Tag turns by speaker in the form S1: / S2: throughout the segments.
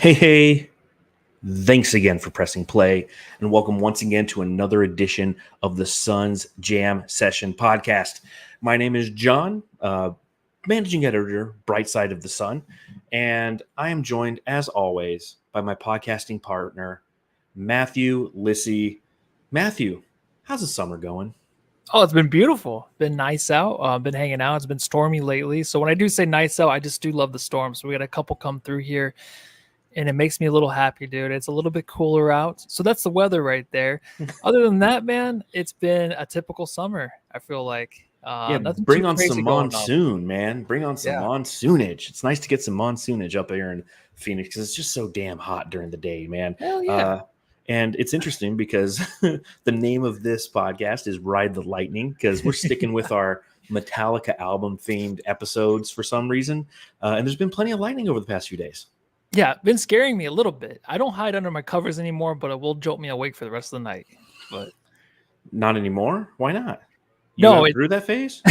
S1: Hey, thanks again for pressing play, and welcome once again to another edition of the Suns Jam Session podcast. My name is John, managing editor, Bright Side of the Sun, and I am joined, as always, by my podcasting partner, Matthew Lissy. Matthew, how's the summer going?
S2: Oh, it's been beautiful. Been nice out. Been hanging out. It's been stormy lately. So when I do say nice out, I just do love the storms. We got a couple come through here, and it makes me a little happy, dude. It's a little bit cooler out. So that's the weather right there. Other than that, man, it's been a typical summer, I feel like. Nothing
S1: Bring
S2: too
S1: on
S2: crazy
S1: some
S2: going on.
S1: monsoon, man. Bring on some monsoonage. It's nice to get some monsoonage up here in Phoenix because it's just so damn hot during the day, man.
S2: Hell yeah.
S1: And it's interesting because the name of this podcast is Ride the Lightning because we're sticking with our Metallica album themed episodes for some reason. And there's been plenty of lightning over the past few days.
S2: Yeah, been scaring me a little bit. I don't hide under my covers anymore, but it will jolt me awake for the rest of the night. But
S1: Not anymore? Why not?
S2: No,
S1: went through that phase?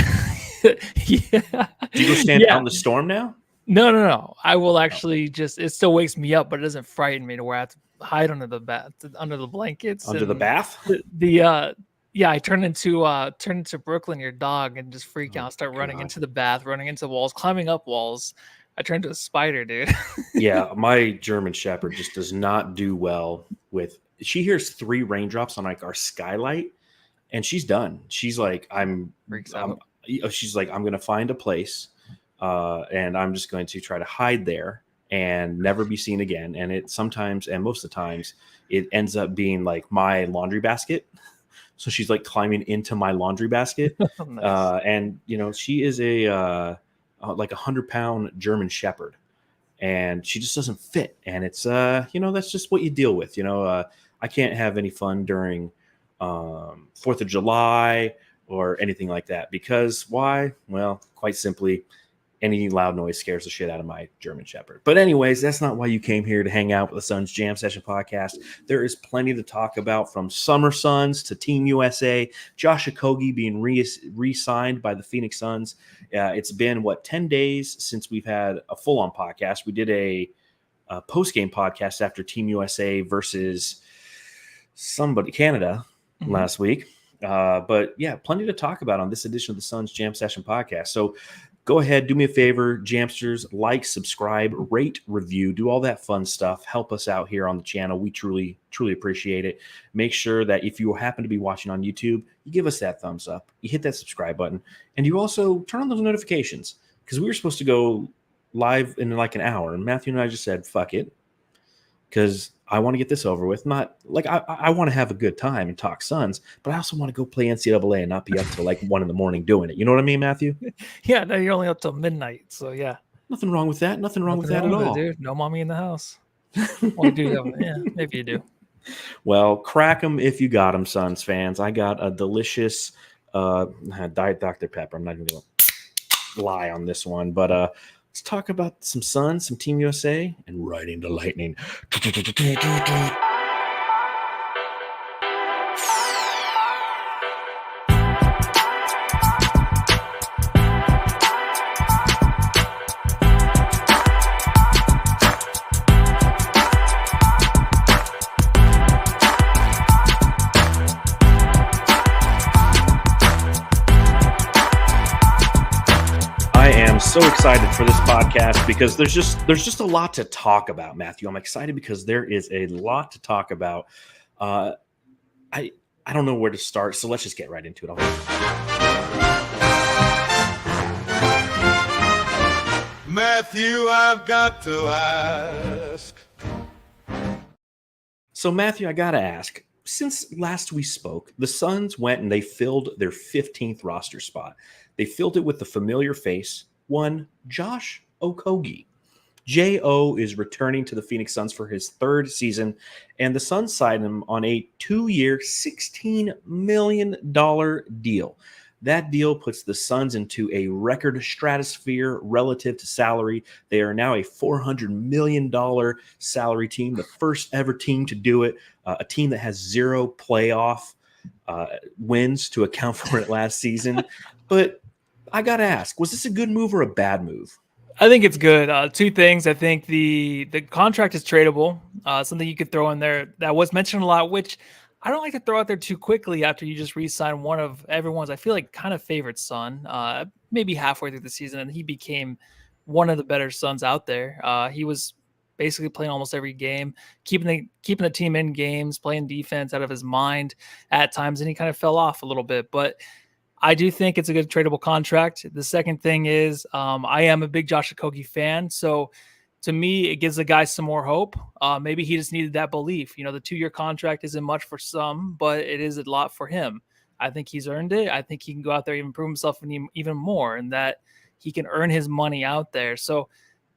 S2: yeah.
S1: Do you go stand out in the storm now?
S2: No. I will actually it still wakes me up, but it doesn't frighten me to where I have to hide under the under the blankets.
S1: Under the bath?
S2: I turn into Brooklyn, your dog, and just freak out, start running into the bath, running into walls, climbing up walls. I turn into a spider, dude.
S1: Yeah, my German Shepherd just does not do well with. She hears 3 raindrops on like our skylight, and she's done. She's like, she's like, I'm going to find a place, and I'm just going to try to hide there and never be seen again. And it sometimes, and most of the times, it ends up being like my laundry basket. So she's like climbing into my laundry basket,
S2: Nice.
S1: and she is a like 100-pound German Shepherd, and she just doesn't fit. And it's that's just what you deal with. I can't have any fun during 4th of July or anything like that because why? Well, quite simply, any loud noise scares the shit out of my German Shepherd. But anyways, that's not why you came here to hang out with the Suns Jam Session podcast. There is plenty to talk about, from Summer Suns to Team USA, Josh Okogie being re-signed by the Phoenix Suns. It's been, 10 days since we've had a full-on podcast. We did a post-game podcast after Team USA versus Canada last week. But yeah, plenty to talk about on this edition of the Suns Jam Session podcast. So go ahead, do me a favor, Jamsters, like, subscribe, rate, review, do all that fun stuff. Help us out here on the channel. We truly, truly appreciate it. Make sure that if you happen to be watching on YouTube, you give us that thumbs up, you hit that subscribe button, and you also turn on those notifications because we were supposed to go live in like an hour, and Matthew and I just said, fuck it, because I want to get this over with. Not like I want to have a good time and talk Suns, but I also want to go play NCAA and not be up till like 1 a.m. doing it. You know what I mean, Matthew?
S2: Yeah, no, you're only up till midnight, so yeah.
S1: Nothing wrong with that. Nothing wrong with that at all,
S2: dude. No mommy in the house. Well, yeah, maybe you do.
S1: Well, crack them if you got them, Suns fans. I got a delicious Diet Dr. Pepper. I'm not even going to lie on this one, but let's talk about some Suns, some Team USA, and riding the lightning. So excited for this podcast because there's just a lot to talk about, Matthew. I'm excited because there is a lot to talk about. I don't know where to start, so let's just get right into it.
S3: Matthew, I've got to ask.
S1: So Matthew, I gotta ask. Since last we spoke, the Suns went and they filled their 15th roster spot. They filled it with the familiar face, one Josh Okogie. J.O. is returning to the Phoenix Suns for his 3rd season, and the Suns signed him on a 2-year, $16 million deal. That deal puts the Suns into a record stratosphere relative to salary. They are now a $400 million salary team, the first ever team to do it, a team that has 0 playoff wins to account for it last season. But I got to ask, was this a good move or a bad move?
S2: I think it's good. Two things. I think the contract is tradable. Something you could throw in there that was mentioned a lot, which I don't like to throw out there too quickly after you just re-sign one of everyone's, I feel like, kind of favorite son. Maybe halfway through the season, and he became one of the better sons out there. He was basically playing almost every game, keeping the team in games, playing defense out of his mind at times, and he kind of fell off a little bit, but I do think it's a good tradable contract. The second thing is I am a big Josh Okogie fan. So to me, it gives the guy some more hope. Maybe he just needed that belief. The 2-year contract isn't much for some, but it is a lot for him. I think he's earned it. I think he can go out there and improve himself even more, and that he can earn his money out there. So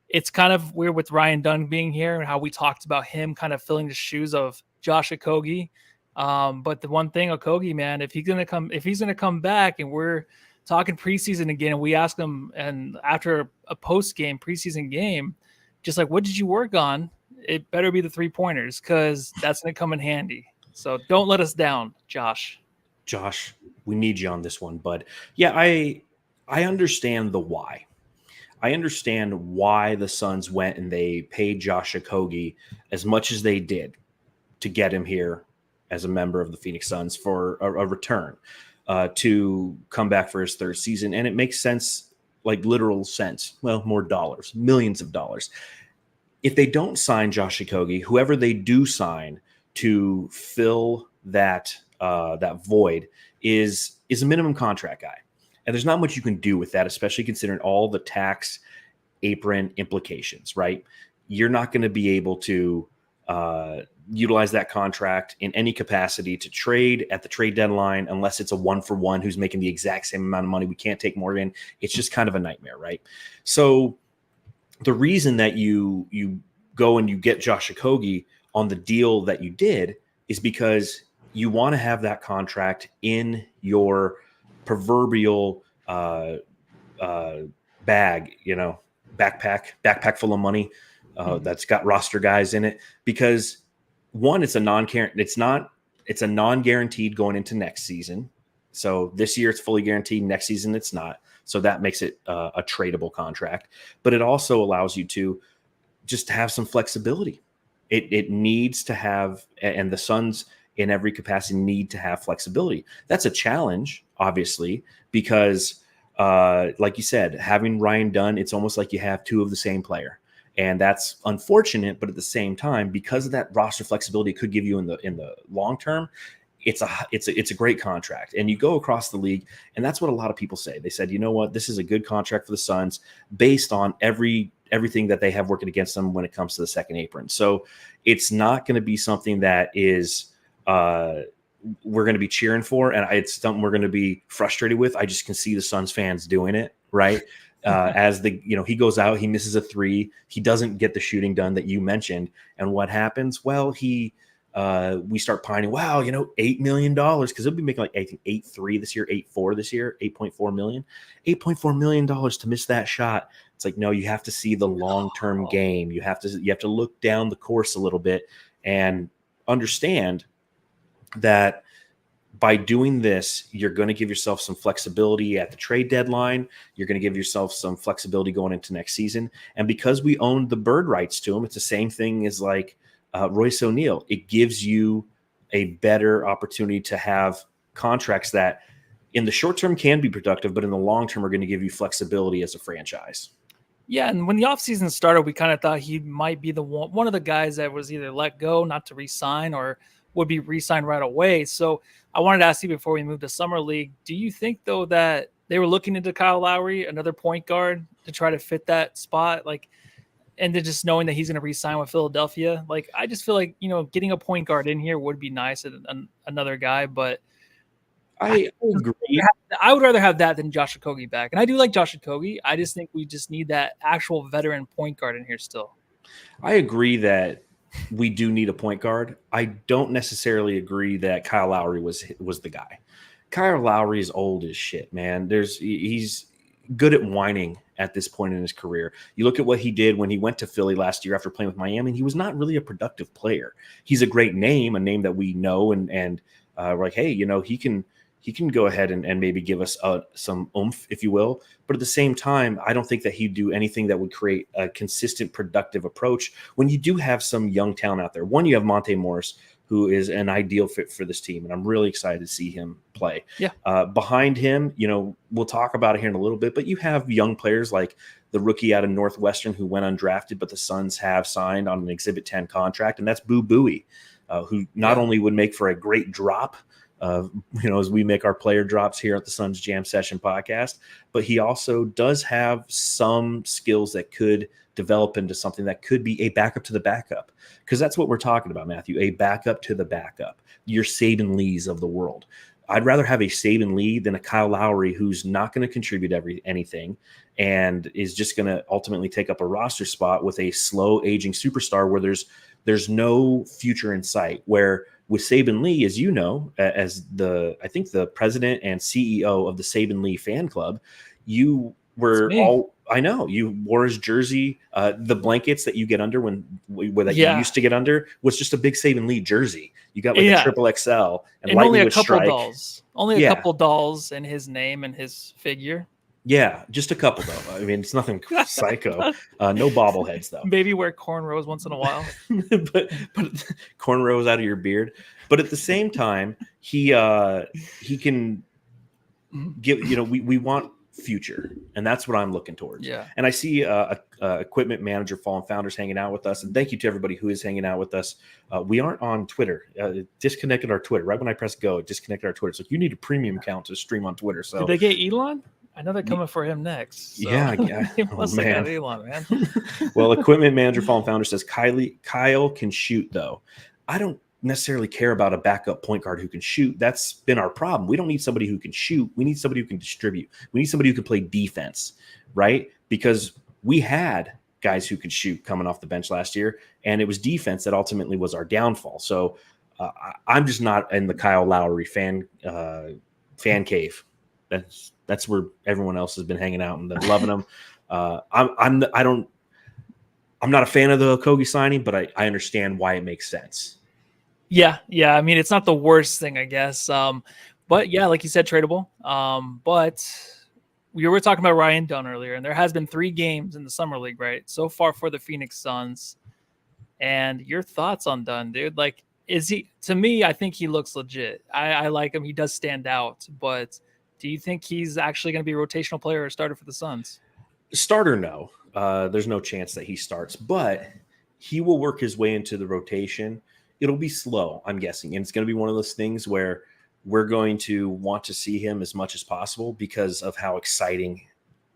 S2: it's kind of weird with Ryan Dunn being here and how we talked about him kind of filling the shoes of Josh Okogie. But the one thing, Okogie, man, if he's gonna come back and we're talking preseason again, and we ask him, and after a post game preseason game, just like, what did you work on? It better be the 3-pointers, because that's gonna come in handy. So don't let us down, Josh.
S1: Josh, we need you on this one, bud. Yeah, I understand the why. I understand why the Suns went and they paid Josh Okogie as much as they did to get him here as a member of the Phoenix Suns for a return to come back for his third season. And it makes sense, like literal sense. Well, more dollars, millions of dollars. If they don't sign Josh Okogie, whoever they do sign to fill that void is a minimum contract guy. And there's not much you can do with that, especially considering all the tax apron implications, right? You're not going to be able to utilize that contract in any capacity to trade at the trade deadline unless it's a 1-for-1 who's making the exact same amount of money. We can't take Morgan. It's just kind of a nightmare, right? So the reason that you go and you get Josh Okogie on the deal that you did is because you want to have that contract in your proverbial bag, backpack full of money that's got roster guys in it, because one, it's a non-guaranteed going into next season. So this year it's fully guaranteed. Next season it's not. So that makes it a tradable contract. But it also allows you to just have some flexibility. It needs to have, and the Suns in every capacity need to have flexibility. That's a challenge, obviously, because like you said, having Ryan Dunn, it's almost like you have two of the same player. And that's unfortunate, but at the same time, because of that roster flexibility it could give you in the long term, it's a great contract. And you go across the league, and that's what a lot of people say. They said, you know what, this is a good contract for the Suns based on everything that they have working against them when it comes to the second apron. So it's not going to be something that is we're going to be cheering for, and it's something we're going to be frustrated with. I just can see the Suns fans doing it, right? As he goes out, he misses a 3, he doesn't get the shooting done that you mentioned, and what happens? Well, we start pining. Wow, $8 million, because he'll be making like I think 8.3 this year, 8.4 this year, 8.4 million, $8.4 million to miss that shot. It's like, no, you have to see the long-term game. You have to look down the course a little bit and understand that by doing this, you're going to give yourself some flexibility at the trade deadline. You're going to give yourself some flexibility going into next season. And because we own the bird rights to him, it's the same thing as like Royce O'Neal. It gives you a better opportunity to have contracts that in the short term can be productive, but in the long term are going to give you flexibility as a franchise.
S2: Yeah, and when the offseason started, we kind of thought he might be one of the guys that was either let go, not to re-sign, or would be re-signed right away. So I wanted to ask you before we move to Summer League, do you think, though, that they were looking into Kyle Lowry, another point guard, to try to fit that spot? And then just knowing that he's going to re-sign with Philadelphia, I just feel like, getting a point guard in here would be nice, and another guy, but
S1: I agree.
S2: I would rather have that than Josh Okogie back. And I do like Josh Okogie. I just think we just need that actual veteran point guard in here still.
S1: I agree that we do need a point guard. I don't necessarily agree that Kyle Lowry was the guy. Kyle Lowry is old as shit, man. He's good at whining at this point in his career. You look at what he did when he went to Philly last year after playing with Miami, and he was not really a productive player. He's a great name, a name that we know, and we're like, hey, he can go ahead and maybe give us some oomph, if you will. But at the same time, I don't think that he'd do anything that would create a consistent, productive approach when you do have some young talent out there. One, you have Monte Morris, who is an ideal fit for this team, and I'm really excited to see him play.
S2: Yeah.
S1: Behind him, we'll talk about it here in a little bit, but you have young players like the rookie out of Northwestern who went undrafted, but the Suns have signed on an Exhibit 10 contract, and that's Boo Buie, who not only would make for a great drop, as we make our player drops here at the Suns Jam Session podcast, but he also does have some skills that could develop into something that could be a backup to the backup, because that's what we're talking about, Matthew, a backup to the backup, your Saben Lees of the world. I'd rather have a Saben Lee than a Kyle Lowry who's not going to contribute anything and is just going to ultimately take up a roster spot with a slow aging superstar where there's no future in sight. Where with Saben Lee, as you know, as I think the president and CEO of the Saben Lee fan club, you were you wore his jersey, the blankets that you get under you used to get under was just a big Saben Lee jersey. You got like a triple XL and
S2: only a couple
S1: strike.
S2: dolls, a couple dolls in his name and his figure.
S1: Yeah, just a couple though. I mean, it's nothing psycho. No bobbleheads though.
S2: Maybe wear cornrows once in a while.
S1: but cornrows out of your beard. But at the same time, he can give. We want future, and that's what I'm looking towards.
S2: Yeah.
S1: And I see equipment manager Fallen Founders hanging out with us, and thank you to everybody who is hanging out with us. We aren't on Twitter. Disconnected our Twitter right when I press go. It disconnected our Twitter. So you need a premium account to stream on Twitter. So
S2: did they get Elon? I know they're coming for him next. So.
S1: Yeah.
S2: He must have got Elon, man.
S1: Well, equipment manager Fallen Founder says Kyle can shoot though. I don't necessarily care about a backup point guard who can shoot. That's been our problem. We don't need somebody who can shoot. We need somebody who can distribute. We need somebody who can play defense, right? Because we had guys who could shoot coming off the bench last year, and it was defense that ultimately was our downfall. So I'm just not in the Kyle Lowry fan cave. That's where everyone else has been hanging out and loving him. I'm not a fan of the Okogie signing, but I understand why it makes sense.
S2: Yeah. I mean, it's not the worst thing, I guess. But yeah, like you said, tradable. But we were talking about Ryan Dunn earlier, and there has been 3 games in the summer league, right? So far for the Phoenix Suns. And your thoughts on Dunn, dude? Like, is he? To me, I think he looks legit. I like him. He does stand out, but. Do you think he's actually going to be a rotational player or a starter for the Suns?
S1: Starter, no. There's no chance that he starts, but he will work his way into the rotation. It'll be slow, I'm guessing. And it's going to be one of those things where we're going to want to see him as much as possible because of how exciting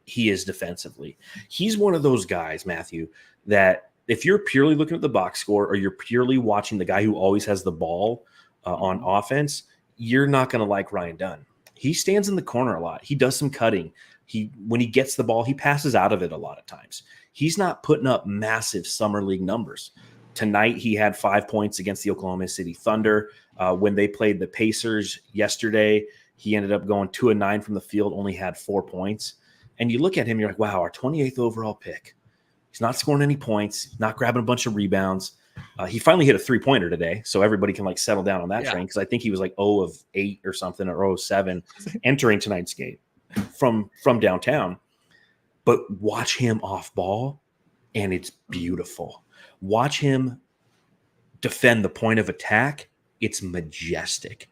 S1: he is defensively. He's one of those guys, Matthew, that if you're purely looking at the box score or you're purely watching the guy who always has the ball on offense, you're not going to like Ryan Dunn. He stands in the corner a lot. He does some cutting. When he gets the ball, he passes out of it a lot of times. He's not putting up massive summer league numbers. Tonight, he had 5 points against the Oklahoma City Thunder. When they played the Pacers yesterday, he ended up going 2 of 9 from the field, only had 4 points. And you look at him, you're like, wow, our 28th overall pick. He's not scoring any points, not grabbing a bunch of rebounds. He finally hit a 3-pointer today, so everybody can settle down on that train, because I think he was 0 of 8 or something, or 0 of 7 entering tonight's game from downtown. But watch him off ball, and it's beautiful. Watch him defend the point of attack. It's majestic.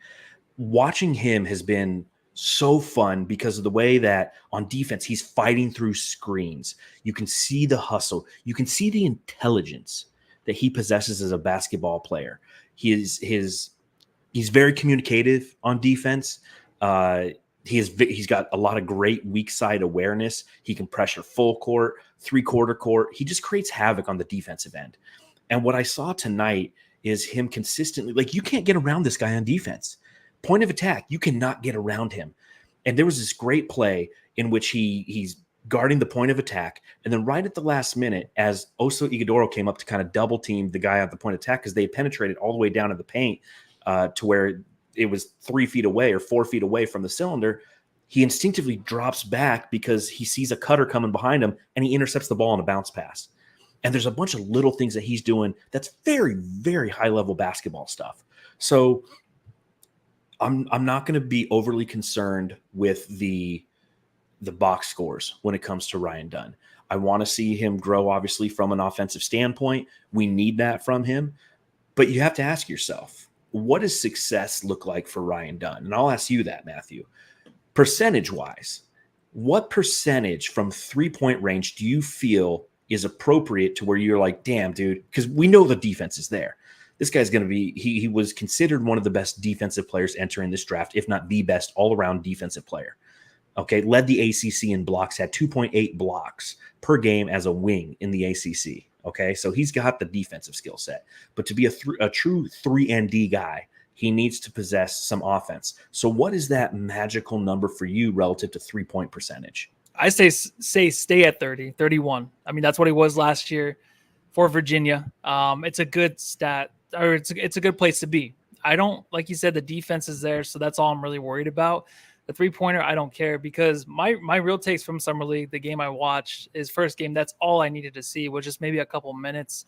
S1: Watching him has been so fun because of the way that on defense he's fighting through screens. You can see the hustle. You can see the intelligence that he possesses as a basketball player. He's very communicative on defense. He's got a lot of great weak side awareness. He can pressure full court, 3/4 court. He just creates havoc on the defensive end. And what I saw tonight is him consistently, you can't get around this guy on defense. Point of attack, you cannot get around him. And there was this great play in which he's guarding the point of attack. And then right at the last minute, as Oso Ighodaro came up to kind of double team the guy at the point of attack, because they penetrated all the way down to the paint to where it was 3 feet away or 4 feet away from the cylinder, he instinctively drops back because he sees a cutter coming behind him, and he intercepts the ball on a bounce pass. And there's a bunch of little things that he's doing that's very, very high-level basketball stuff. So I'm not going to be overly concerned with the box scores when it comes to Ryan Dunn. I want to see him grow, obviously, from an offensive standpoint. We need that from him. But you have to ask yourself, what does success look like for Ryan Dunn? And I'll ask you that, Matthew. Percentage-wise, what percentage from three-point range do you feel is appropriate to where you're like, damn, dude, because we know the defense is there. This guy's going to be, he was considered one of the best defensive players entering this draft, if not the best all-around defensive player. Okay, led the ACC in blocks, had 2.8 blocks per game as a wing in the ACC. Okay, so he's got the defensive skill set. But to be a true 3-and-D guy, he needs to possess some offense. So what is that magical number for you relative to three-point percentage?
S2: I say stay at 30, 31. I mean, that's what he was last year for Virginia. It's a good stat, or it's a good place to be. I don't, like you said, the defense is there, so that's all I'm really worried about. The three-pointer, I don't care, because my real takes from Summer League, the game I watched, his first game, that's all I needed to see, was just maybe a couple minutes,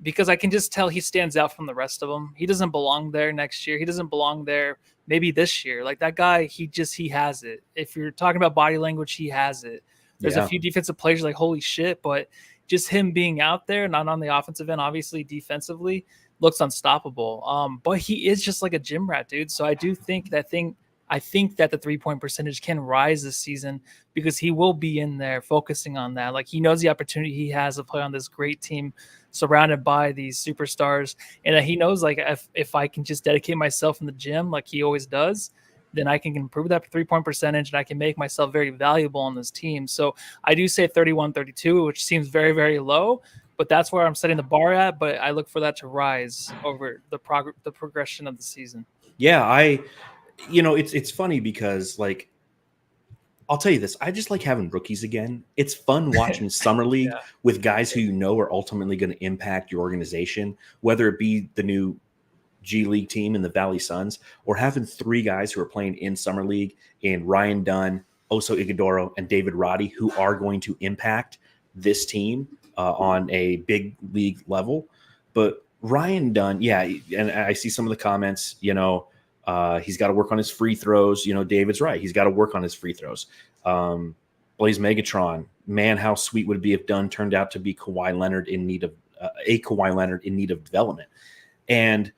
S2: because I can just tell he stands out from the rest of them. He doesn't belong there next year. He doesn't belong there maybe this year. Like, that guy, he has it. If you're talking about body language, he has it. There's a few defensive players like, holy shit, but just him being out there, not on the offensive end, obviously defensively, looks unstoppable. But he is just like a gym rat, dude. So I do think that the three-point percentage can rise this season, because he will be in there focusing on that. Like, he knows the opportunity he has to play on this great team surrounded by these superstars. And he knows, like, if I can just dedicate myself in the gym like he always does, then I can improve that three-point percentage, and I can make myself very valuable on this team. So I do say 31, 32, which seems very, very low, but that's where I'm setting the bar at. But I look for that to rise over the progression of the season.
S1: Yeah, it's funny because, like, I'll tell you this, I just like having rookies again. It's fun watching Summer League with guys who you know are ultimately going to impact your organization, whether it be the new G League team in the Valley Suns, or having three guys who are playing in Summer League in Ryan Dunn, Oso Ighodaro, and David Roddy, who are going to impact this team on a big league level. But Ryan Dunn, and I see some of the comments, he's got to work on his free throws. David's right. He's got to work on his free throws. Blaze Megatron, man, how sweet would it be if Dunn turned out to be Kawhi Leonard in need of development? And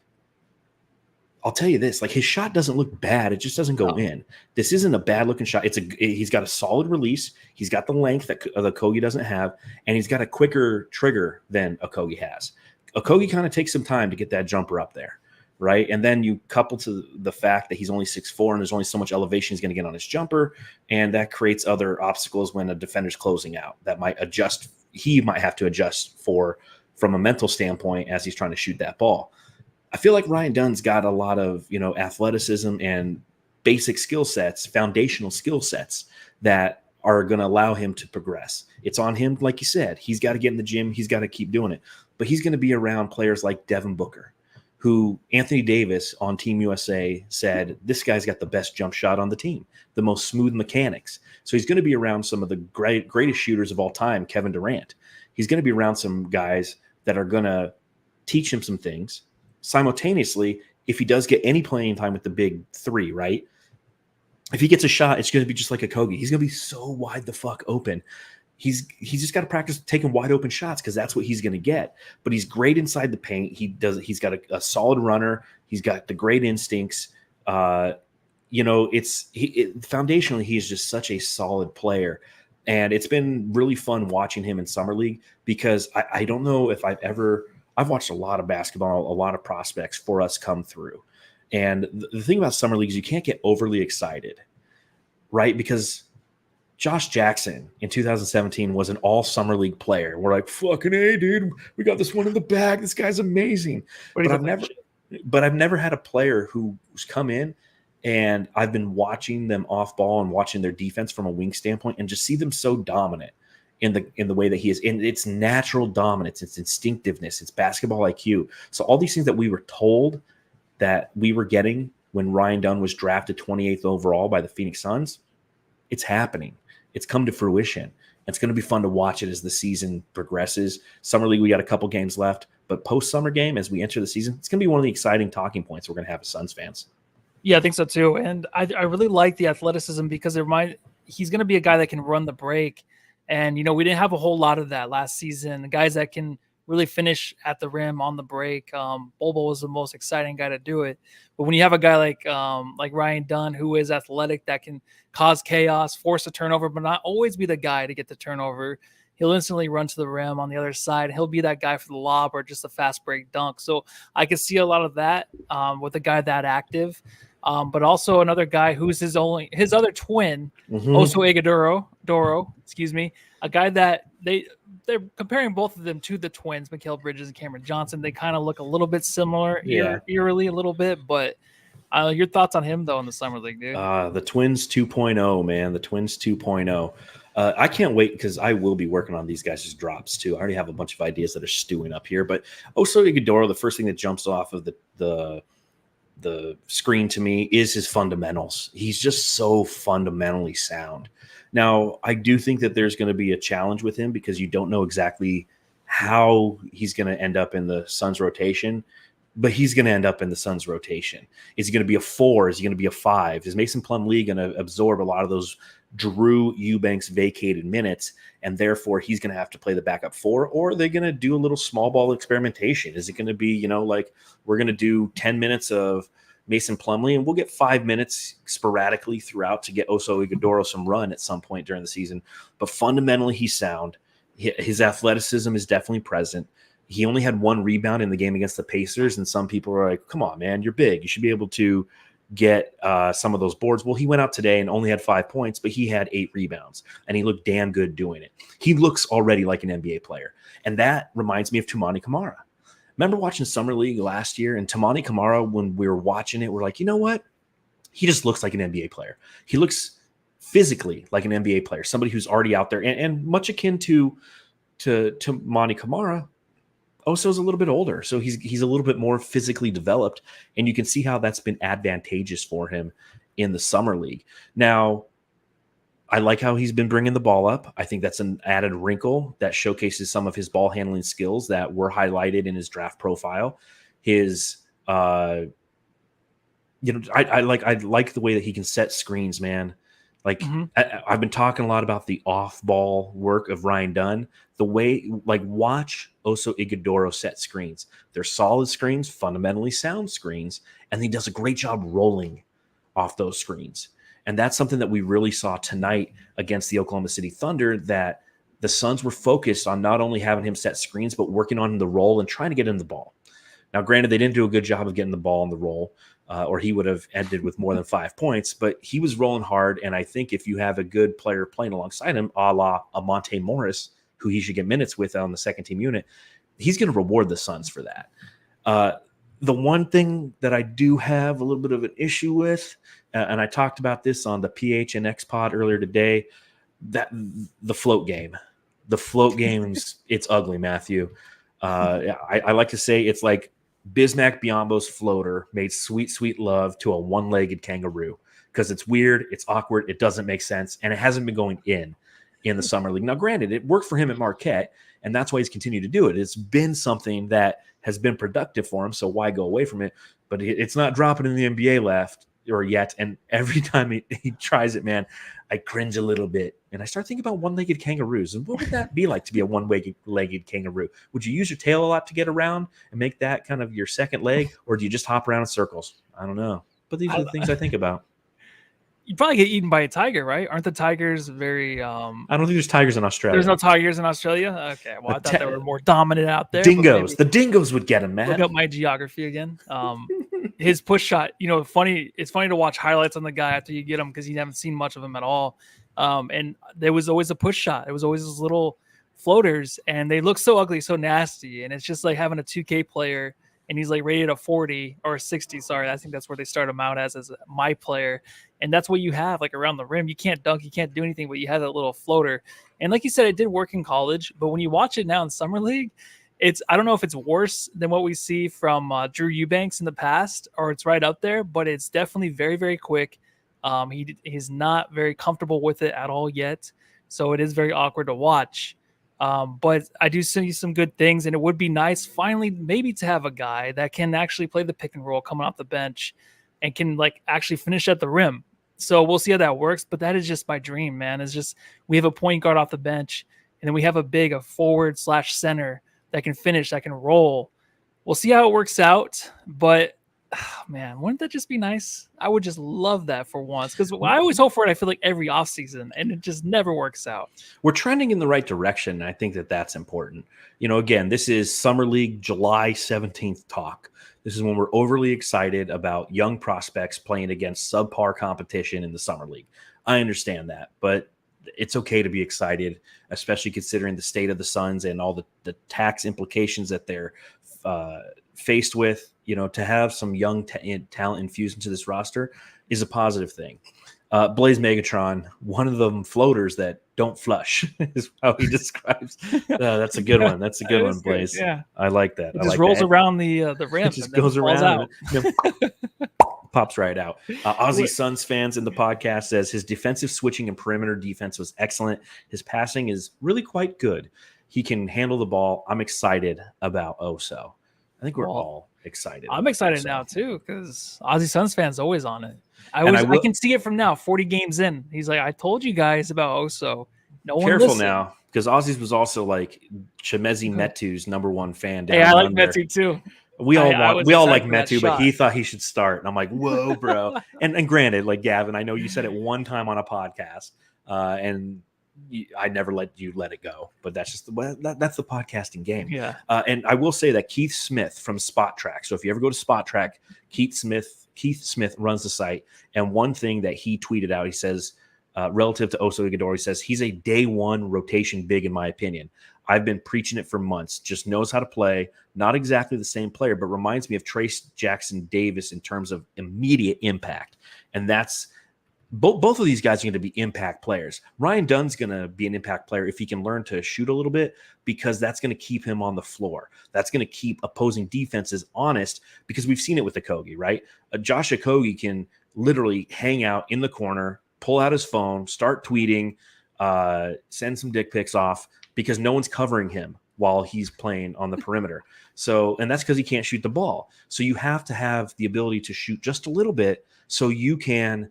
S1: I'll tell you this, like, his shot doesn't look bad. It just doesn't go in. This isn't a bad looking shot. He's got a solid release. He's got the length that Okogie doesn't have, and he's got a quicker trigger than Okogie has. Okogie kind of takes some time to get that jumper up there. Right. And then you couple to the fact that he's only 6'4", and there's only so much elevation he's going to get on his jumper. And that creates other obstacles when a defender's closing out that might adjust. He might have to adjust from a mental standpoint as he's trying to shoot that ball. I feel like Ryan Dunn's got a lot of, athleticism and basic skill sets, foundational skill sets that are going to allow him to progress. It's on him. Like you said, he's got to get in the gym. He's got to keep doing it, but he's going to be around players like Devin Booker, who Anthony Davis on Team USA said, this guy's got the best jump shot on the team, the most smooth mechanics. So he's going to be around some of the greatest shooters of all time, Kevin Durant. He's going to be around some guys that are going to teach him some things. Simultaneously, if he does get any playing time with the big three, right? If he gets a shot, it's going to be just like Okogie. He's going to be so wide the fuck open. He's just got to practice taking wide open shots, because that's what he's going to get. But he's great inside the paint. He's got a solid runner. He's got the great instincts. Foundationally, he is just such a solid player. And it's been really fun watching him in Summer League, because I don't know if I've watched a lot of basketball, a lot of prospects for us come through. And the thing about Summer League is you can't get overly excited, right? Because Josh Jackson in 2017 was an all Summer League player. We're like, fucking A, dude, we got this one in the bag. This guy's amazing. But I've never had a player who's come in and I've been watching them off ball and watching their defense from a wing standpoint and just see them so dominant in the way that he is. And it's natural dominance, it's instinctiveness, it's basketball IQ. So all these things that we were told that we were getting when Ryan Dunn was drafted 28th overall by the Phoenix Suns, it's happening. It's come to fruition. It's going to be fun to watch it as the season progresses. Summer League, we got a couple games left, but post-summer game, as we enter the season, it's going to be one of the exciting talking points we're going to have as Suns fans.
S2: Yeah, I think so too. And I really like the athleticism because he's going to be a guy that can run the break. And, we didn't have a whole lot of that last season. The guys that can really finish at the rim on the break. Bobo was the most exciting guy to do it. But when you have a guy like Ryan Dunn, who is athletic, that can cause chaos, force a turnover, but not always be the guy to get the turnover, he'll instantly run to the rim on the other side. He'll be that guy for the lob or just a fast break dunk. So I could see a lot of that with a guy that active. But also another guy who's his other twin, Oso Ighodaro, excuse me, a guy that they're comparing both of them to the twins, Mikal Bridges and Cameron Johnson. They kind of look a little bit similar, eerily a little bit. But your thoughts on him though in the summer league, dude?
S1: The Twins 2.0, man. The Twins 2.0. I can't wait because I will be working on these guys' drops too. I already have a bunch of ideas that are stewing up here. But Oso Ighodaro, the first thing that jumps off of the screen to me is his fundamentals. He's just so fundamentally sound. Now, I do think that there's going to be a challenge with him because you don't know exactly how he's going to end up in the Suns rotation, but he's going to end up in the Suns rotation. Is he going to be a 4? Is he going to be a 5? Is Mason Plumlee going to absorb a lot of those Drew Eubanks vacated minutes, and therefore he's going to have to play the backup 4? Or are they going to do a little small ball experimentation? Is it going to be, like we're going to do 10 minutes of Mason Plumlee, and we'll get 5 minutes sporadically throughout to get Oso Ighodaro some run at some point during the season. But fundamentally, he's sound. His athleticism is definitely present. He only had 1 rebound in the game against the Pacers, and some people are like, come on, man, you're big. You should be able to get some of those boards. Well, he went out today and only had 5 points, but he had 8 rebounds, and he looked damn good doing it. He looks already like an NBA player, and that reminds me of Toumani Camara. Remember watching Summer League last year, and Toumani Camara, when we were watching it, we're like, you know what? He just looks like an NBA player. He looks physically like an NBA player, somebody who's already out there, and much akin to Toumani Camara. Oso's a little bit older, so he's a little bit more physically developed, and you can see how that's been advantageous for him in the Summer League. Now, I like how he's been bringing the ball up. I think that's an added wrinkle that showcases some of his ball handling skills that were highlighted in his draft profile. His, I like the way that he can set screens, man. Like I've been talking a lot about the off-ball work of Ryan Dunn. The way, watch Oso Ighodaro set screens. They're solid screens, fundamentally sound screens, and he does a great job rolling off those screens. And that's something that we really saw tonight against the Oklahoma City Thunder, that the Suns were focused on not only having him set screens, but working on the roll and trying to get him the ball. Now, granted, they didn't do a good job of getting the ball on the roll, or he would have ended with more than 5 points, but he was rolling hard. And I think if you have a good player playing alongside him, a la Amonte Morris, who he should get minutes with on the second team unit, he's going to reward the Suns for that. The one thing that I do have a little bit of an issue with, and I talked about this on the PHNX pod earlier today, that the float game. The float games, it's ugly, Matthew. I like to say it's like Bismack Biyombo's floater made sweet, sweet love to a one-legged kangaroo, because it's weird, it's awkward, it doesn't make sense, and it hasn't been going in the Summer League. Now, granted, it worked for him at Marquette, and that's why he's continued to do it. It's been something that has been productive for him, so why go away from it? But it's not dropping in the NBA yet, and every time he tries it, man, I cringe a little bit. And I start thinking about one-legged kangaroos. And what would that be like to be a one-legged kangaroo? Would you use your tail a lot to get around and make that kind of your second leg, or do you just hop around in circles? I don't know. But these are the things I think about.
S2: You'd probably get eaten by a tiger, right? Aren't the tigers very
S1: I don't think there's tigers in Australia.
S2: There's no tigers in Australia? Okay. Well, I thought they were more dominant out there.
S1: Dingoes. The dingoes would get him, man.
S2: Look up my geography again. His push shot, it's funny to watch highlights on the guy after you get him, because you haven't seen much of him at all. And there was always a push shot. It was always those little floaters, and they look so ugly, so nasty. And it's just like having a 2K player, and he's like rated a 40 or a 60. Sorry, I think that's where they start him out as my player. And that's what you have, like, around the rim. You can't dunk, you can't do anything, but you have that little floater. And like you said, it did work in college, but when you watch it now in Summer League, I don't know if it's worse than what we see from Drew Eubanks in the past, or it's right up there, but it's definitely very, very quick. He's not very comfortable with it at all yet, so it is very awkward to watch. But I do see some good things, and it would be nice finally maybe to have a guy that can actually play the pick and roll coming off the bench. and can like actually finish at the rim. So we'll see how that works. But that is just my dream, man. It's just we have a point guard off the bench, and then we have a forward/center that can finish, that can roll. We'll see how it works out. But man, wouldn't that just be nice? I would just love that for once, because I always hope for it. I feel like every offseason, and it just never works out.
S1: We're trending in the right direction, and I think that that's important. Again, this is Summer League July 17th talk. This is when we're overly excited about young prospects playing against subpar competition in the Summer League. I understand that, but it's okay to be excited, especially considering the state of the Suns and all the tax implications that they're faced with. To have some young talent infused into this roster is a positive thing. Blaze Megatron, one of them floaters that don't flush, is how he describes. That's a good one. That's a good one, Blaze.
S2: Good. Yeah,
S1: I like that.
S2: it just rolls around the rim.
S1: It just goes around
S2: out.
S1: And pops right out. Aussie Suns fans in the podcast says his defensive switching and perimeter defense was excellent. His passing is really quite good. He can handle the ball. I'm excited about Oso. I think we're all excited.
S2: I'm excited now too, because Aussie Suns fans always on it. I can see it from now. 40 games in, he's like, I told you guys about Oso. No one
S1: careful
S2: listened.
S1: Now, because Aussies was also like Chemezi Metu's #1 fan.
S2: Hey, I like Metu too.
S1: We all like Metu, but he thought he should start, and I'm like, whoa, bro. and granted, like Gavin, I know you said it one time on a podcast, and I never let you let it go, but that's just that's the podcasting game.
S2: Yeah.
S1: And I will say that Keith Smith from Spot Track. So if you ever go to Spot Track, Keith Smith runs the site. And one thing that he tweeted out, he says, relative to Oso Ighodaro, he says he's a day one rotation big, in my opinion. I've been preaching it for months. Just knows how to play. Not exactly the same player, but reminds me of Trace Jackson Davis in terms of immediate impact. And that's both of these guys are going to be impact players. Ryan Dunn's going to be an impact player if he can learn to shoot a little bit, because that's going to keep him on the floor. That's going to keep opposing defenses honest, because we've seen it with Okogie, right? Josh Okogie can literally hang out in the corner, pull out his phone, start tweeting, send some dick pics off, because no one's covering him while he's playing on the perimeter. So, and that's because he can't shoot the ball. So you have to have the ability to shoot just a little bit so you can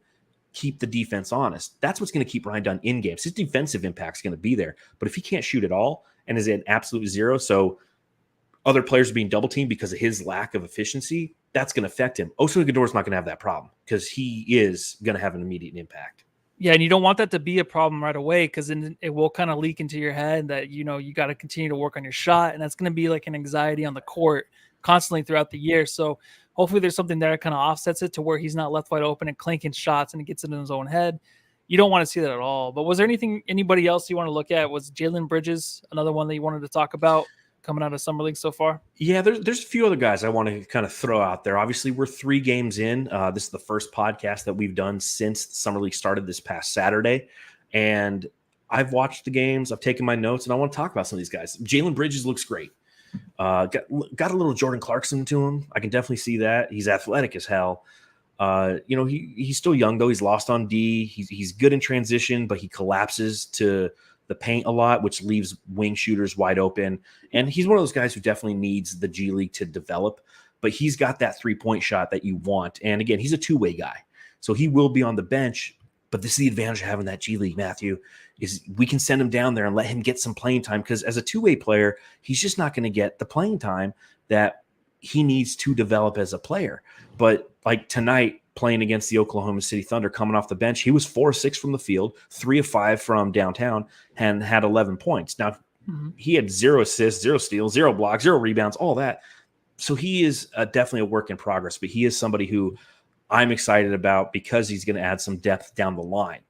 S1: keep the defense honest. That's what's going to keep Ryan Dunn in games. His defensive impact is going to be there, but if he can't shoot at all and is at absolute zero, so other players are being double teamed because of his lack of efficiency, that's going to affect him. Oso Ighodaro is not going to have that problem, because he is going to have an immediate impact.
S2: Yeah, and you don't want that to be a problem right away, because then it will kind of leak into your head that, you got to continue to work on your shot, and that's going to be like an anxiety on the court constantly throughout the year. So hopefully there's something there that kind of offsets it to where he's not left wide open and clanking shots and it gets into his own head. You don't want to see that at all. But was there anybody else you want to look at? Was Jalen Bridges another one that you wanted to talk about coming out of Summer League so far?
S1: Yeah, there's a few other guys I want to kind of throw out there. Obviously, we're 3 games in. This is the first podcast that we've done since the Summer League started this past Saturday. And I've watched the games. I've taken my notes, and I want to talk about some of these guys. Jalen Bridges looks great. Got a little Jordan Clarkson to him. I can definitely see that. He's athletic as hell. He's still young, though. He's lost on D. He's good in transition, but he collapses to the paint a lot, which leaves wing shooters wide open. And he's one of those guys who definitely needs the G League to develop, but he's got that 3-point shot that you want. And again, he's a two-way guy, so he will be on the bench. But this is the advantage of having that G League, Matthew, is we can send him down there and let him get some playing time, because as a two-way player, he's just not going to get the playing time that he needs to develop as a player. But like tonight, playing against the Oklahoma City Thunder, coming off the bench, he was 4 of 6 from the field, 3 of 5 from downtown, and had 11 points. Now, he had 0 assists, 0 steals, 0 blocks, 0 rebounds, all that. So he is definitely a work in progress, but he is somebody who I'm excited about because he's going to add some depth down the line.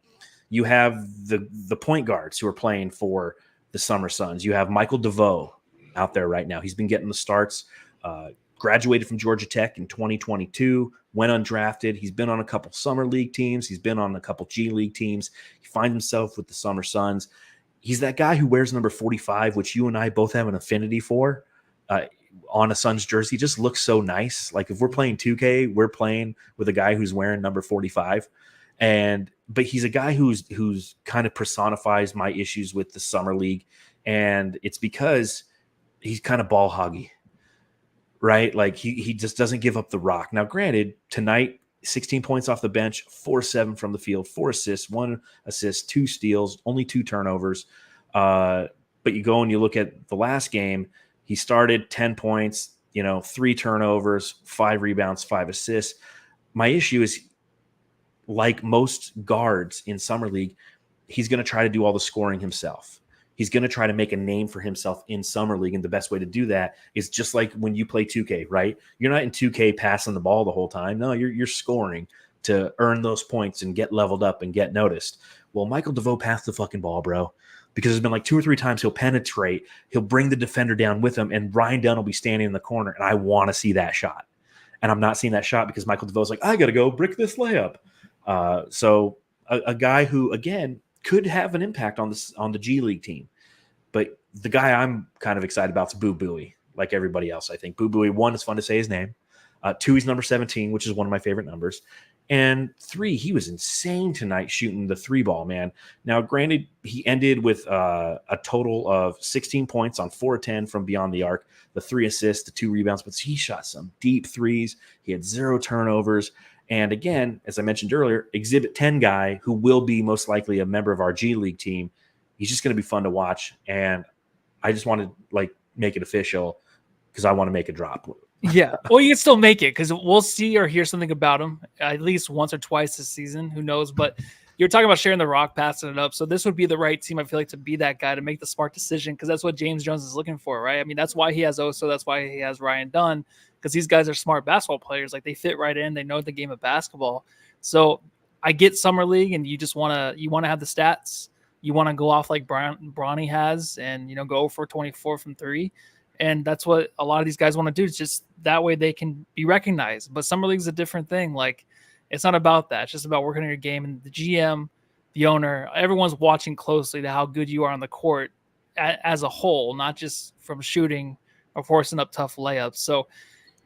S1: You have the point guards who are playing for the Summer Suns. You have Michael DeVoe out there right now. He's been getting the starts, graduated from Georgia Tech in 2022, went undrafted. He's been on a couple Summer League teams. He's been on a couple G League teams. He finds himself with the Summer Suns. He's that guy who wears number 45, which you and I both have an affinity for. On a Suns jersey, just looks so nice. Like if we're playing 2K, we're playing with a guy who's wearing number 45. But he's a guy who's kind of personifies my issues with the Summer League. And it's because he's kind of ball hoggy, right? Like he just doesn't give up the rock. Now, granted, tonight 16 points off the bench, 4-7 from the field, 4 assists, 1 assist, 2 steals, only 2 turnovers. But you go and you look at the last game, he started 10 points, 3 turnovers, 5 rebounds, 5 assists. My issue is, like most guards in Summer League, he's going to try to do all the scoring himself. He's going to try to make a name for himself in Summer League, and the best way to do that is just like when you play 2K, right? You're not in 2K passing the ball the whole time. No, you're scoring to earn those points and get leveled up and get noticed. Well, Michael DeVoe passed the fucking ball, bro, because there's been like 2 or 3 times he'll penetrate, he'll bring the defender down with him, and Ryan Dunn will be standing in the corner, and I want to see that shot. And I'm not seeing that shot because Michael DeVoe's like, I got to go brick this layup. So a guy who, again, could have an impact on the G League team. But the guy I'm kind of excited about is Boo Buie, like everybody else, I think. Boo Buie, 1, it's fun to say his name. 2, he's number 17, which is one of my favorite numbers. And 3, he was insane tonight shooting the 3 ball, man. Now, granted, he ended with a total of 16 points on 4-10 from beyond the arc, the 3 assists, the 2 rebounds, but he shot some deep threes. He had 0 turnovers. And again, as I mentioned earlier, Exhibit 10 guy who will be most likely a member of our G League team. He's just going to be fun to watch. And I just want to make it official because I want to make a drop.
S2: Yeah. Well, you can still make it because we'll see or hear something about him at least once or twice this season. Who knows? But you're talking about sharing the rock, passing it up. So this would be the right team, I feel like, to be that guy, to make the smart decision, because that's what James Jones is looking for, right? I mean, that's why he has Oso. That's why he has Ryan Dunn, because these guys are smart basketball players. Like, they fit right in. They know the game of basketball. So I get Summer League, and you want to have the stats. You want to go off like Bronny has and, go for 24 from 3. And that's what a lot of these guys want to do. It's just that way they can be recognized. But Summer League is a different thing. Like, it's not about that. It's just about working on your game. And the GM, the owner, everyone's watching closely to how good you are on the court as a whole, not just from shooting or forcing up tough layups. So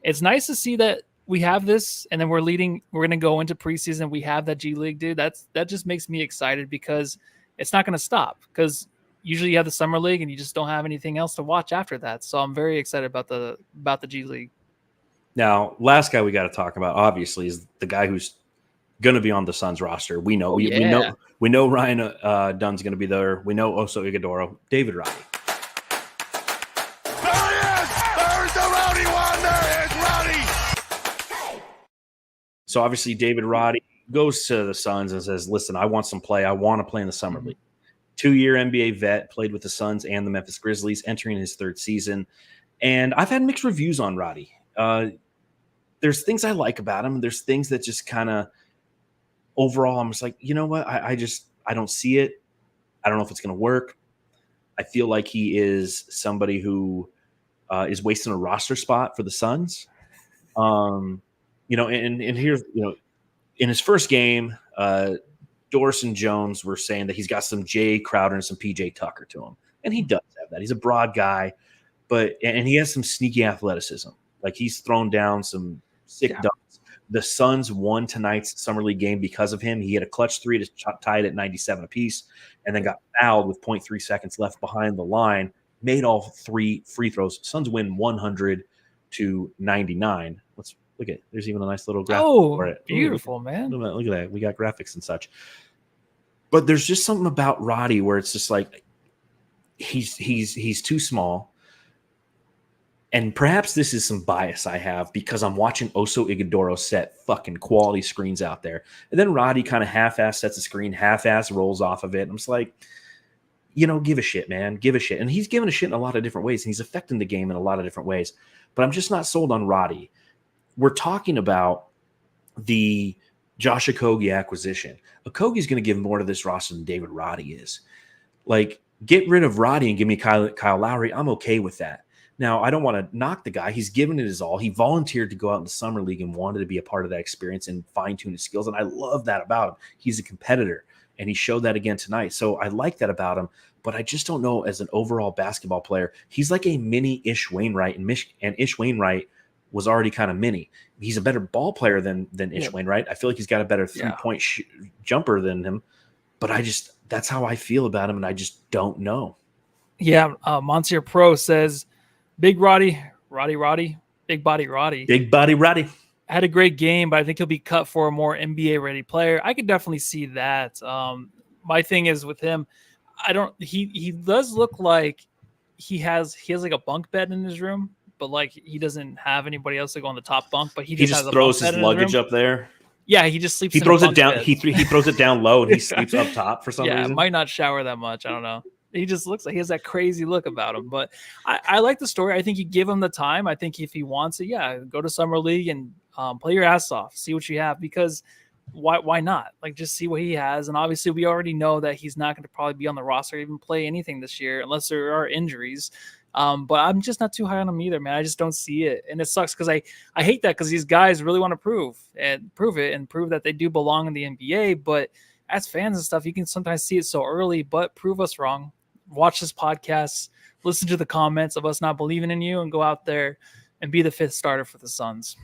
S2: it's nice to see that we have this, and then we're going to go into preseason. We have that G League, dude. That just makes me excited because it's not going to stop, because usually you have the Summer League and you just don't have anything else to watch after that. So I'm very excited about the G League.
S1: Now, last guy we got to talk about, obviously, is the guy who's going to be on the Suns roster. We know, we know Ryan Dunn's going to be there. We know Oso Ighodaro, David Roddy.
S3: There he is! There's the Rowdy one! There is Roddy!
S1: So obviously, David Roddy goes to the Suns and says, listen, I want some play. I want to play in the Summer League. 2-year NBA vet, played with the Suns and the Memphis Grizzlies, entering his 3rd season. And I've had mixed reviews on Roddy. There's things I like about him. There's things that just kind of overall, I'm just like, you know what? I don't see it. I don't know if it's going to work. I feel like he is somebody who is wasting a roster spot for the Suns. And here's, in his first game, Doris and Jones were saying that he's got some Jay Crowder and some PJ Tucker to him. And he does have that. He's a broad guy, and he has some sneaky athleticism. Like, he's thrown down some sick dunks. The Suns won tonight's Summer League game because of him. He had a clutch 3 to tie it at 97 apiece, and then got fouled with 0.3 seconds left behind the line, made all 3 free throws. Suns win 100-99. Let's look at it. There's even a nice little graphic for it.
S2: Beautiful, man.
S1: Look at that. We got graphics and such. But there's just something about Roddy where it's just like he's too small. And perhaps this is some bias I have because I'm watching Oso Ighodaro set fucking quality screens out there. And then Roddy kind of half-ass sets a screen, half-ass rolls off of it. And I'm just like, give a shit, man. Give a shit. And he's giving a shit in a lot of different ways. And he's affecting the game in a lot of different ways. But I'm just not sold on Roddy. We're talking about the Josh Okogie acquisition. Okogie's going to give more to this roster than David Roddy is. Like, get rid of Roddy and give me Kyle Lowry. I'm okay with that. Now, I don't want to knock the guy. He's given it his all. He volunteered to go out in the Summer League and wanted to be a part of that experience and fine-tune his skills, and I love that about him. He's a competitor, and he showed that again tonight. So I like that about him, but I just don't know as an overall basketball player. He's like a mini Ish Wainwright, and Ish Wainwright was already kind of mini. He's a better ball player than Ish Wainwright. I feel like he's got a better three-point jumper than him, but that's how I feel about him, and I just don't know.
S2: Yeah, Monsieur Pro says, Big Roddy, big body Roddy.
S1: Big body Roddy.
S2: had a great game, but I think he'll be cut for a more NBA ready player. I could definitely see that. My thing is with him, he does look like he has like a bunk bed in his room, but like he doesn't have anybody else to go on the top bunk, but he just has a
S1: throws
S2: bunk
S1: his
S2: bed in his
S1: luggage
S2: room.
S1: up there.
S2: Yeah, he just sleeps
S1: He
S2: in
S1: throws
S2: a
S1: it
S2: bunk
S1: down.
S2: bed.
S1: He throws it down low and he sleeps up top for some reason.
S2: Might not shower that much. I don't know. He just looks like he has that crazy look about him. But I like the story. I think you give him the time. I think if he wants it, go to Summer League and play your ass off. See what you have, because why not? Like, just see what he has. And obviously, we already know that he's not going to probably be on the roster or even play anything this year unless there are injuries. But I'm just not too high on him either, man. I just don't see it. And it sucks because I hate that, because these guys really want to prove that they do belong in the NBA. But as fans and stuff, you can sometimes see it so early, but prove us wrong. Watch this podcast, listen to the comments of us not believing in you, and go out there and be the fifth starter for the Suns.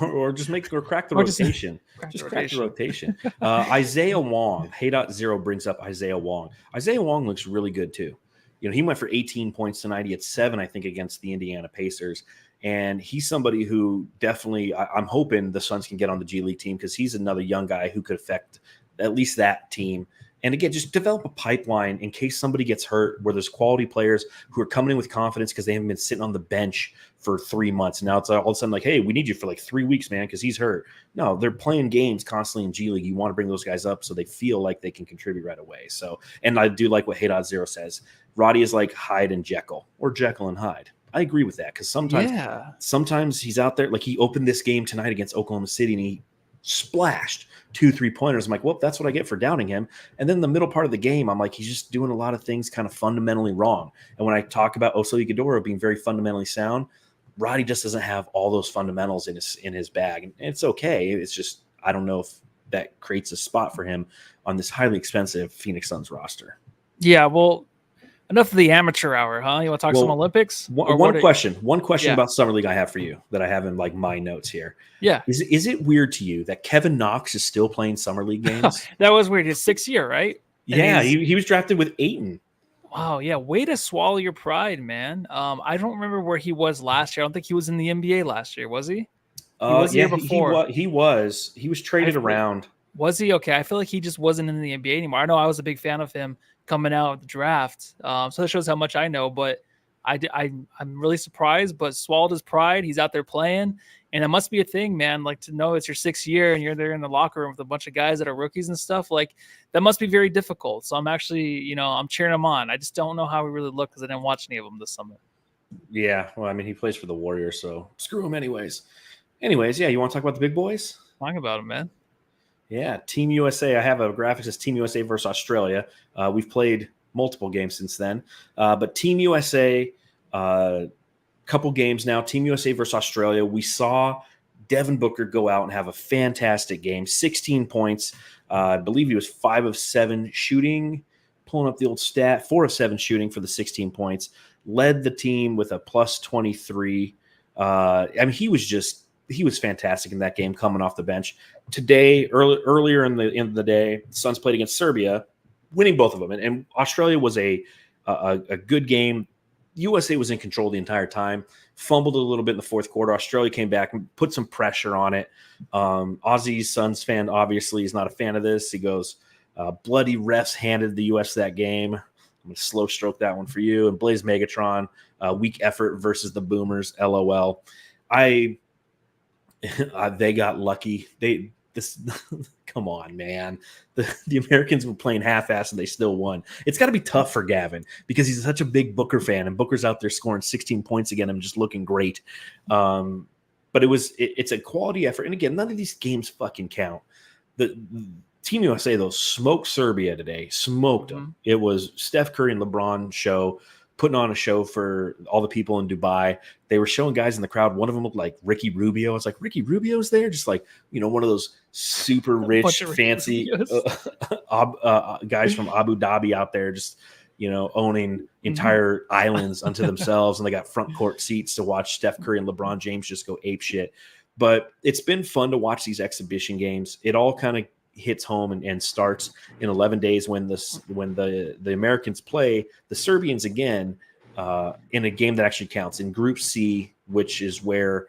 S1: or just crack the rotation. Crack the rotation. Isaiah Wong, Hey.0 brings up Isaiah Wong. Isaiah Wong looks really good too. You know, he went for 18 points tonight. He had 7, I think, against the Indiana Pacers. And he's somebody who definitely, I'm hoping the Suns can get on the G League team, because he's another young guy who could affect at least that team. And again, just develop a pipeline in case somebody gets hurt, where there's quality players who are coming in with confidence because they haven't been sitting on the bench for 3 months. Now it's all of a sudden like, hey, we need you for like 3 weeks, man, because he's hurt. No, they're playing games constantly in G League. You want to bring those guys up so they feel like they can contribute right away. So, and I do like what Hey.0 says. Roddy is like Hyde and Jekyll, or Jekyll and Hyde. I agree with that, because sometimes he's out there. Like, he opened this game tonight against Oklahoma City and he splashed 2 3-pointers. I'm like, well, that's what I get for doubting him. And then the middle part of the game, I'm like, he's just doing a lot of things kind of fundamentally wrong. And when I talk about Oso Ighodaro being very fundamentally sound, Roddy just doesn't have all those fundamentals in his bag. And it's okay. It's just, I don't know if that creates a spot for him on this highly expensive Phoenix Suns roster.
S2: Yeah, well, enough of the amateur hour, huh? You want to talk some Olympics?
S1: One question about Summer League I have for you that I have in like my notes here.
S2: Yeah.
S1: Is it weird to you that Kevin Knox is still playing Summer League games?
S2: That was weird. His 6th year, right?
S1: Yeah, he was drafted with Ayton.
S2: Wow, yeah. Way to swallow your pride, man. I don't remember where he was last year. I don't think he was in the NBA last year, was he? He was the year before.
S1: He was traded around.
S2: Was he? Okay. I feel like he just wasn't in the NBA anymore. I know I was a big fan of him coming out of the draft. So that shows how much I know, but I'm really surprised, but swallowed his pride. He's out there playing, and it must be a thing, man. Like, to know it's your 6th year and you're there in the locker room with a bunch of guys that are rookies and stuff, like, that must be very difficult. So I'm actually, I'm cheering him on. I just don't know how he really looked, because I didn't watch any of them this summer.
S1: Yeah. Well, I mean, he plays for the Warriors, so screw him anyways. Yeah. You want to talk about the big boys?
S2: Talk about him, man.
S1: Yeah, Team USA. I have a graphic that says Team USA versus Australia. We've played multiple games since then. But Team USA, couple games now. Team USA versus Australia. We saw Devin Booker go out and have a fantastic game. 16 points. I believe he was 5 of 7 shooting. Pulling up the old stat. 4 of 7 shooting for the 16 points. Led the team with a plus 23. I mean, he was fantastic in that game coming off the bench. Today, earlier in the day, the Suns played against Serbia, winning both of them. And Australia was a good game. USA was in control the entire time, fumbled a little bit in the fourth quarter. Australia came back and put some pressure on it. Aussie's Suns fan obviously is not a fan of this. He goes, bloody refs handed the US that game. I'm going to slow stroke that one for you. And Blaze Megatron, weak effort versus the Boomers, LOL. They got lucky. Come on, man. The Americans were playing half-assed and they still won. It's got to be tough for Gavin, because he's such a big Booker fan, and Booker's out there scoring 16 points again and just looking great. But it's a quality effort. And again, none of these games fucking count. The Team USA, though, smoked Serbia today. Smoked them. It was Steph Curry and LeBron show, putting on a show for all the people in Dubai. They were showing guys in the crowd. One of them looked like Ricky Rubio. It's like, Ricky Rubio's there? Just like, one of those super rich, fancy guys from Abu Dhabi out there, just, owning entire islands unto themselves. And they got front court seats to watch Steph Curry and LeBron James just go ape shit. But it's been fun to watch these exhibition games. It all kind of hits home and starts in 11 days when the Americans play the Serbians again in a game that actually counts in Group C, which is where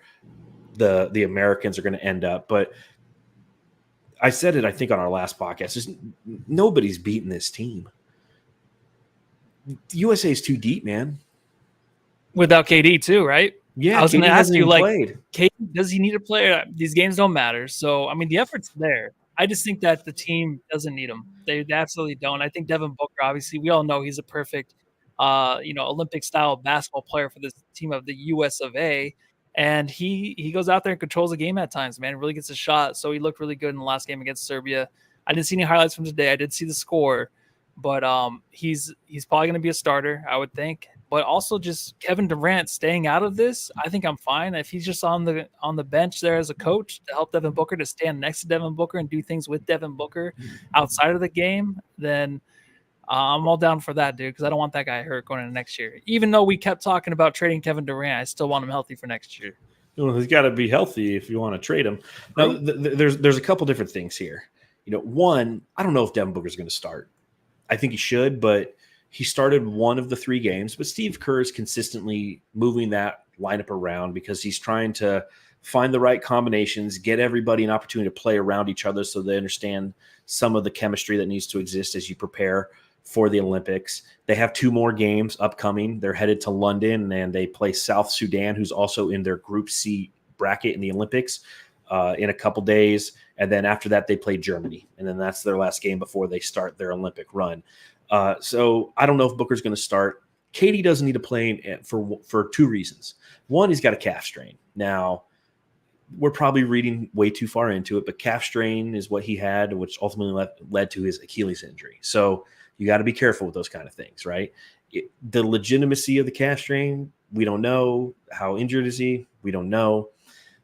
S1: the Americans are going to end up. But I said it, I think, on our last podcast. Nobody's beating this team. USA is too deep, man.
S2: Without KD too, right?
S1: Yeah,
S2: I was going to ask you, like,
S1: played.
S2: KD, does he need to play? These games don't matter. So, I mean, the effort's there. I just think that the team doesn't need him. They absolutely don't. I think Devin Booker, obviously, we all know he's a perfect, Olympic-style basketball player for this team of the US of A. And he goes out there and controls the game at times, man. Really gets a shot. So he looked really good in the last game against Serbia. I didn't see any highlights from today. I did see the score. But he's probably going to be a starter, I would think. But also just Kevin Durant staying out of this, I think I'm fine. If he's just on the bench there as a coach to help Devin Booker, to stand next to Devin Booker and do things with Devin Booker outside of the game, then I'm all down for that, dude, because I don't want that guy hurt going into next year. Even though we kept talking about trading Kevin Durant, I still want him healthy for next year.
S1: Well, he's got to be healthy if you want to trade him. Now, there's a couple different things here. One, I don't know if Devin Booker's going to start. I think he should, but he started one of the 3 games. But Steve Kerr is consistently moving that lineup around because he's trying to find the right combinations, get everybody an opportunity to play around each other so they understand some of the chemistry that needs to exist as you prepare for the Olympics. They have 2 more games upcoming. They're headed to London, and they play South Sudan, who's also in their Group C bracket in the Olympics, in a couple days. And then after that, they play Germany. And then that's their last game before they start their Olympic run. So I don't know if Booker's going to start. KD doesn't need to play for 2 reasons. One, he's got a calf strain. Now, we're probably reading way too far into it, but calf strain is what he had, which ultimately led to his Achilles injury. So you got to be careful with those kind of things, right? The legitimacy of the calf strain, we don't know. How injured is he? We don't know.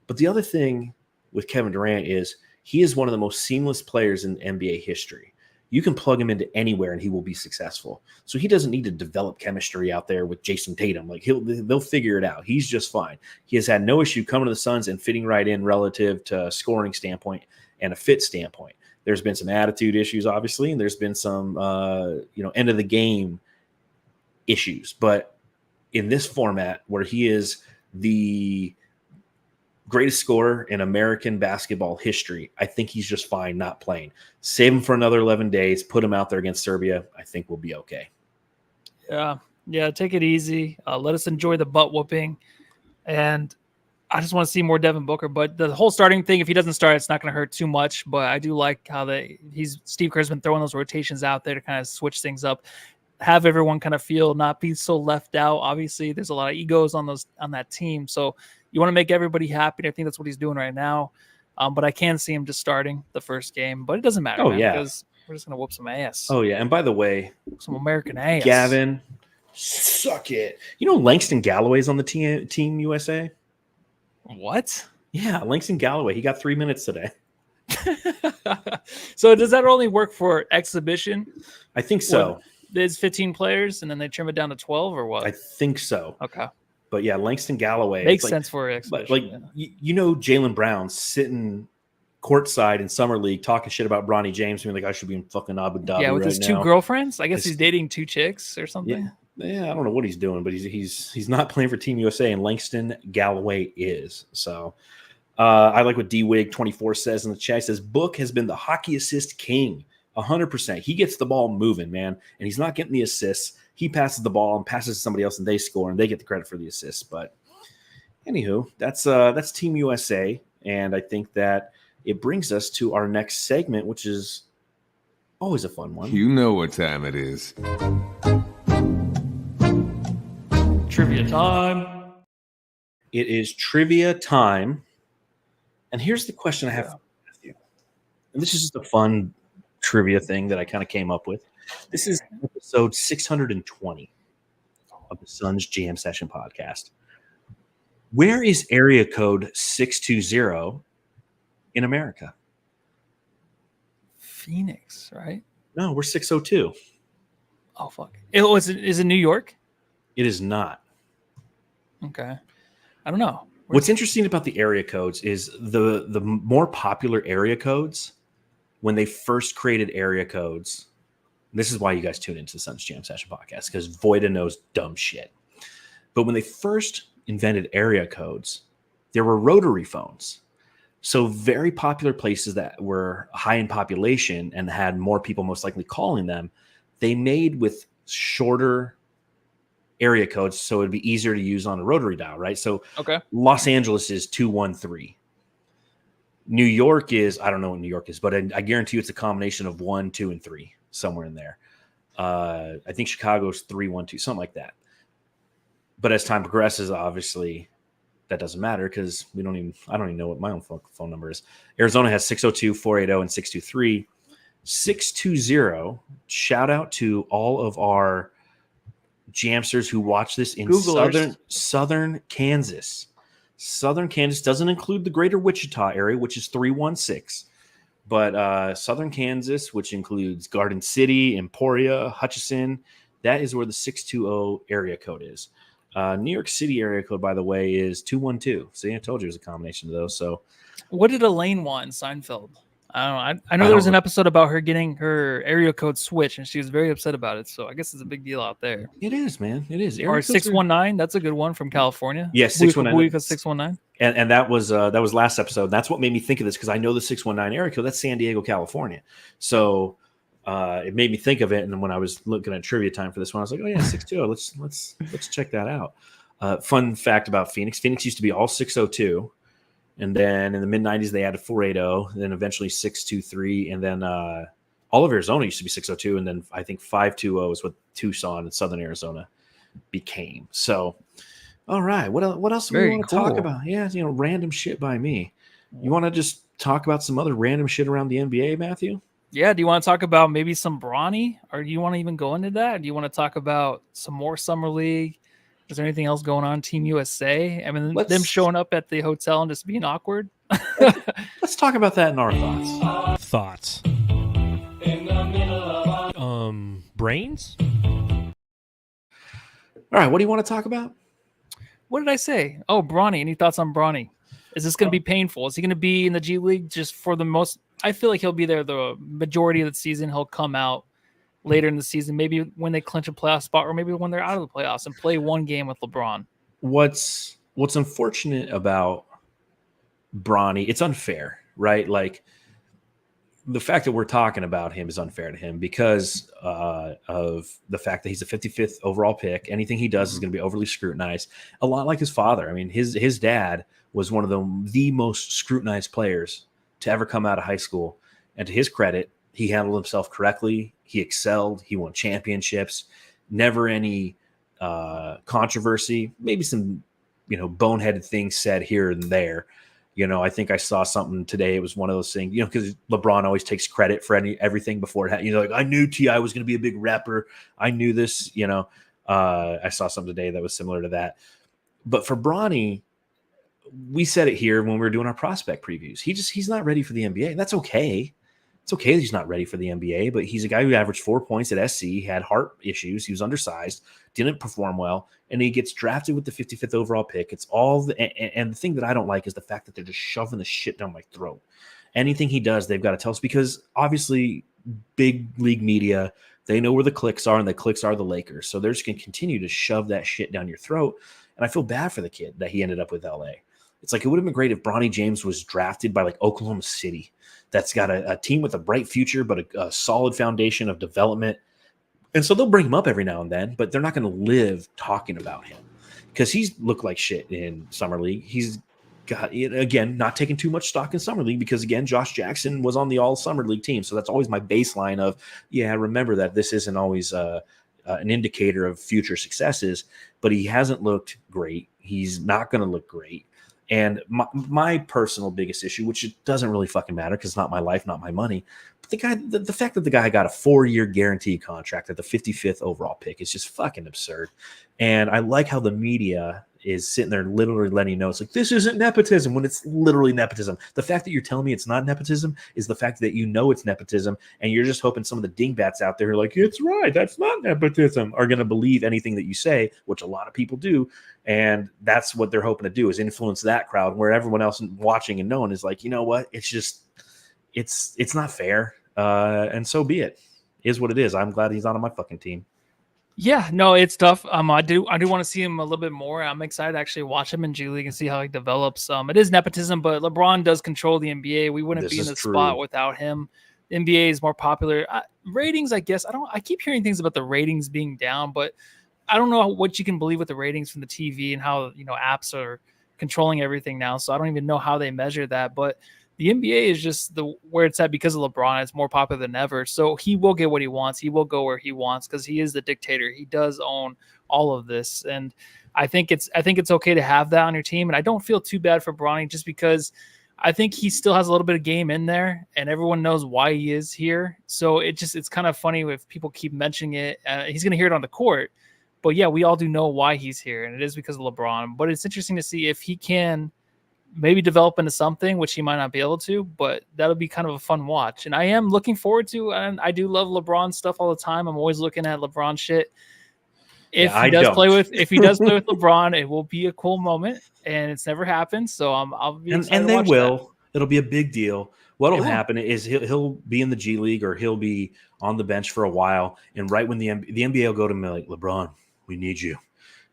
S1: But the other thing with Kevin Durant is he is one of the most seamless players in NBA history. You can plug him into anywhere and he will be successful. So he doesn't need to develop chemistry out there with Jason Tatum. Like they'll figure it out. He's just fine. He has had no issue coming to the Suns and fitting right in relative to a scoring standpoint and a fit standpoint. There's been some attitude issues, obviously, and there's been some end of the game issues. But in this format where he is the greatest scorer in American basketball history, I think he's just fine not playing. Save him for another 11 days, put him out there against Serbia. I think we'll be okay.
S2: Yeah, take it easy. Let us enjoy the butt whooping. And I just want to see more Devin Booker. But the whole starting thing, if he doesn't start, it's not going to hurt too much. But I do like how Steve Kerr's been throwing those rotations out there to kind of switch things up, have everyone kind of not be so left out. Obviously, there's a lot of egos on that team. So you want to make everybody happy. I think that's what he's doing right now. But I can see him just starting the first game. But it doesn't matter, because we're just going to whoop some ass.
S1: Oh, yeah. And by the way,
S2: some American ass.
S1: Gavin, suck it. Langston Galloway's on the team USA?
S2: What?
S1: Yeah, Langston Galloway. He got 3 minutes today.
S2: So does that only work for exhibition?
S1: I think so.
S2: There's 15 players, and then they trim it down to 12, or what?
S1: I think so.
S2: Okay.
S1: But yeah, Langston Galloway
S2: makes sense for exhibition.
S1: Jaylen Brown sitting courtside in summer league talking shit about Bronny James, being like, I should be in fucking Abu Dhabi.
S2: Yeah, with his 2 girlfriends. I guess he's dating 2 chicks or something.
S1: Yeah, I don't know what he's doing, but he's not playing for Team USA, and Langston Galloway is. So I like what DWig24 says in the chat. He says Book has been the hockey assist king. 100%. He gets the ball moving, man, and he's not getting the assists. He passes the ball and passes to somebody else, and they score, and they get the credit for the assists. But anywho, that's Team USA, and I think that it brings us to our next segment, which is always a fun one.
S4: You know what time it is.
S2: Trivia time.
S1: It is trivia time, and here's the question I have to ask you. And this is just a fun trivia thing that I kind of came up with. This is episode 620 of the Suns Jam Session podcast. Where is area code 620 in America?
S2: Phoenix, right?
S1: No, we're 602.
S2: Oh, fuck. Is it New York?
S1: It is not.
S2: Okay. I don't know.
S1: What's interesting about the area codes is the more popular area codes, when they first created area codes, this is why you guys tune into the Suns Jam Session podcast, because Voida knows dumb shit. But when they first invented area codes, there were rotary phones. So very popular places that were high in population and had more people most likely calling them, they made with shorter area codes so it'd be easier to use on a rotary dial, right? So
S2: Okay.
S1: Los Angeles is 213. New York is, I don't know what New York is, but I guarantee you it's a combination of 1, 2, and 3, somewhere in there. I think Chicago's 312, something like that. But as time progresses, obviously that doesn't matter because I don't even know what my own phone number is. Arizona has 602, 480, and 623. 620, shout out to all of our Jamsters who watch this in
S2: Googlers.
S1: southern Kansas. Southern Kansas doesn't include the greater Wichita area, which is 316. But southern Kansas, which includes Garden City, Emporia, Hutchinson, that is where the 620 area code is. New York City area code, by the way, is 212. See, I told you it was a combination of those. So
S2: What did Elaine want in Seinfeld? I don't know. I know there was an episode about her getting her area code switched, and she was very upset about it. So I guess it's a big deal out there.
S1: it is, man. It is.
S2: Or 619, that's a good one from California.
S1: Yeah, 619.
S2: 619.
S1: And that was last episode. That's what made me think of this because I know the 619 area code. That's San Diego, California. So it made me think of it. And then when I was looking at trivia time for this one, I was like, oh yeah, 620. Let's check that out. Fun fact about Phoenix. Phoenix used to be all 602. And then in the mid-90s, they added 480, then eventually 623. And then all of Arizona used to be 602. And then I think 520 is what Tucson and Southern Arizona became. So, all right. What else do we want to talk about? Yeah, random shit by me. You want to just talk about some other random shit around the NBA, Matthew?
S2: Yeah. Do you want to talk about maybe some Bronny? Or do you want to even go into that? Do you want to talk about some more Summer League? Is there anything else going on Team USA? I mean, them showing up at the hotel and just being awkward?
S1: Let's talk about that in our thoughts.
S4: Brains?
S1: All right, what do you want to talk about?
S2: What did I say? Oh, Bronny. Any thoughts on Bronny? Is this going to be painful? Is he going to be in the G League just for the most? I feel like he'll be there the majority of the season. He'll come out later in the season, maybe when they clinch a playoff spot, or maybe when they're out of the playoffs and play one game with LeBron.
S1: What's unfortunate about Bronny, it's unfair, right? Like the fact that we're talking about him is unfair to him because of the fact that he's a 55th overall pick. Anything he does is going to be overly scrutinized, a lot like his father. I mean, his dad was one of the most scrutinized players to ever come out of high school. And to his credit, he handled himself correctly. He excelled. He won championships. Never any controversy. Maybe some, boneheaded things said here and there. I think I saw something today. It was one of those things, because LeBron always takes credit for everything before it. Like, I knew T.I. was going to be a big rapper. I knew this. I saw something today that was similar to that. But for Bronny, we said it here when we were doing our prospect previews. He's not ready for the NBA. That's okay. It's okay that he's not ready for the NBA, but he's a guy who averaged 4 points at SC, had heart issues, he was undersized, didn't perform well, and he gets drafted with the 55th overall pick. It's all and the thing that I don't like is the fact that they're just shoving the shit down my throat. Anything he does, they've got to tell us because obviously big league media, they know where the clicks are, and the clicks are the Lakers. So they're just going to continue to shove that shit down your throat. And I feel bad for the kid that he ended up with LA. It's like it would have been great if Bronny James was drafted by like Oklahoma City. That's got a team with a bright future, but a solid foundation of development. And so they'll bring him up every now and then, but they're not going to live talking about him because he's looked like shit in Summer League. He's got, again, not taking too much stock in Summer League because, again, Josh Jackson was on the all Summer League team. So that's always my baseline of, remember that this isn't always an indicator of future successes, but he hasn't looked great. He's not going to look great. And my personal biggest issue, which it doesn't really fucking matter because it's not my life, not my money, but the fact that the guy got a 4-year guaranteed contract at the 55th overall pick is just fucking absurd. And I like how the media is sitting there literally letting you know it's like, this isn't nepotism when it's literally nepotism. The fact that you're telling me it's not nepotism is the fact that it's nepotism, and you're just hoping some of the dingbats out there who are like, it's right, that's not nepotism, are going to believe anything that you say, which a lot of people do. And that's what they're hoping to do, is influence that crowd where everyone else watching and knowing is like, you know what? It's just, it's not fair. And so be it. Is what it is. I'm glad he's on my fucking team.
S2: Yeah, no, it's tough. I do want to see him a little bit more. I'm excited to actually watch him in G League and see how he develops. It is nepotism, but LeBron does control the NBA. We wouldn't
S1: This
S2: be in
S1: is
S2: the
S1: true.
S2: spot without him. The NBA is more popular. Ratings, I guess. I keep hearing things about the ratings being down, but I don't know what you can believe with the ratings from the TV and how apps are controlling everything now. So I don't even know how they measure that. But the NBA is just the where it's at because of LeBron. It's more popular than ever. So he will get what he wants. He will go where he wants because he is the dictator. He does own all of this, and I think it's okay to have that on your team. And I don't feel too bad for Bronny just because I think he still has a little bit of game in there, and everyone knows why he is here. So it's kind of funny if people keep mentioning it. He's gonna hear it on the court, but yeah, we all do know why he's here, and it is because of LeBron. But it's interesting to see if he can maybe develop into something, which he might not be able to, but that'll be kind of a fun watch. And I am looking forward to, and I do love LeBron stuff all the time. I'm always looking at LeBron shit.
S1: Yeah,
S2: If he
S1: I
S2: does play
S1: don't.
S2: with LeBron, it will be a cool moment, and it's never happened. So I'll be excited
S1: And
S2: to
S1: they
S2: watch that.
S1: will. It'll be a big deal. What'll
S2: It will.
S1: happen is he'll be in the G League or he'll be on the bench for a while, and right when the NBA will go to him like, LeBron, we need you.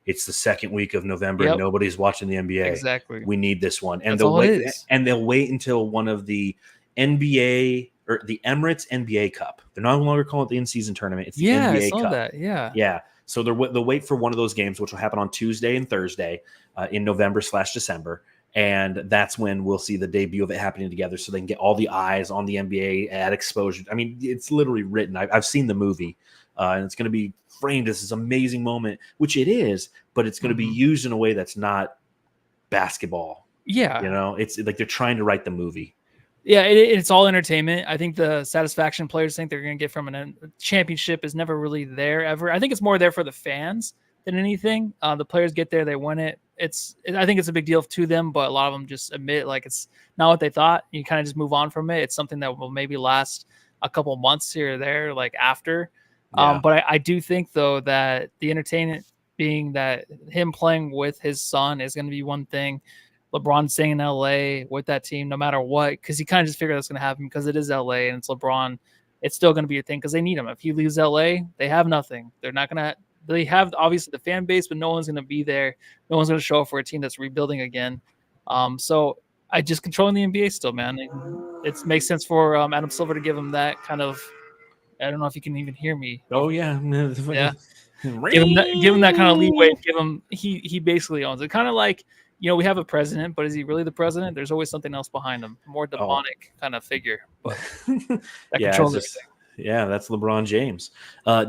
S1: It's the second week of November and
S2: Yep.
S1: nobody's watching the NBA.
S2: Exactly.
S1: We need this one, and
S2: That's all it is.
S1: they'll wait until one of the NBA or the Emirates NBA Cup. They're no longer calling it the in-season tournament. It's the
S2: Yeah, I
S1: NBA
S2: saw
S1: Cup.
S2: that. Yeah.
S1: Yeah. So they'll wait for one of those games, which will happen on Tuesday and Thursday in November/December. And that's when we'll see the debut of it happening together so they can get all the eyes on the NBA at exposure. I mean, it's literally written. I've seen the movie, and it's going to be framed as this amazing moment, which it is, but it's going to be
S2: Mhm.
S1: used in a way that's not basketball.
S2: Yeah.
S1: It's like they're trying to write the movie.
S2: Yeah, it's all entertainment. I think the satisfaction players think they're going to get from a championship is never really there ever. I think it's more there for the fans than anything. The players get there, they win it. I think it's a big deal to them, but a lot of them just admit like it's not what they thought. You kind of just move on from it. It's something that will maybe last a couple months here or there, like after.
S1: Yeah.
S2: But I do think though that the entertainment being that him playing with his son is going to be one thing. LeBron staying in LA with that team, no matter what, because he kind of just figured that's going to happen because it is LA and it's LeBron. It's still going to be a thing because they need him. If he leaves LA, they have nothing. They're not going to. They have obviously the fan base, but no one's going to be there. No one's going to show up for a team that's rebuilding again. So I just controlling the NBA still, man. It makes sense for Adam Silver to give him that kind of. I don't know if you can even hear me.
S1: Oh, yeah.
S2: Yeah, give him that kind of leeway. Give him he basically owns it. Kind of like we have a president, but is he really the president? There's always something else behind him, more demonic kind of figure, but that
S1: Yeah,
S2: controls everything.
S1: yeah, that's LeBron James.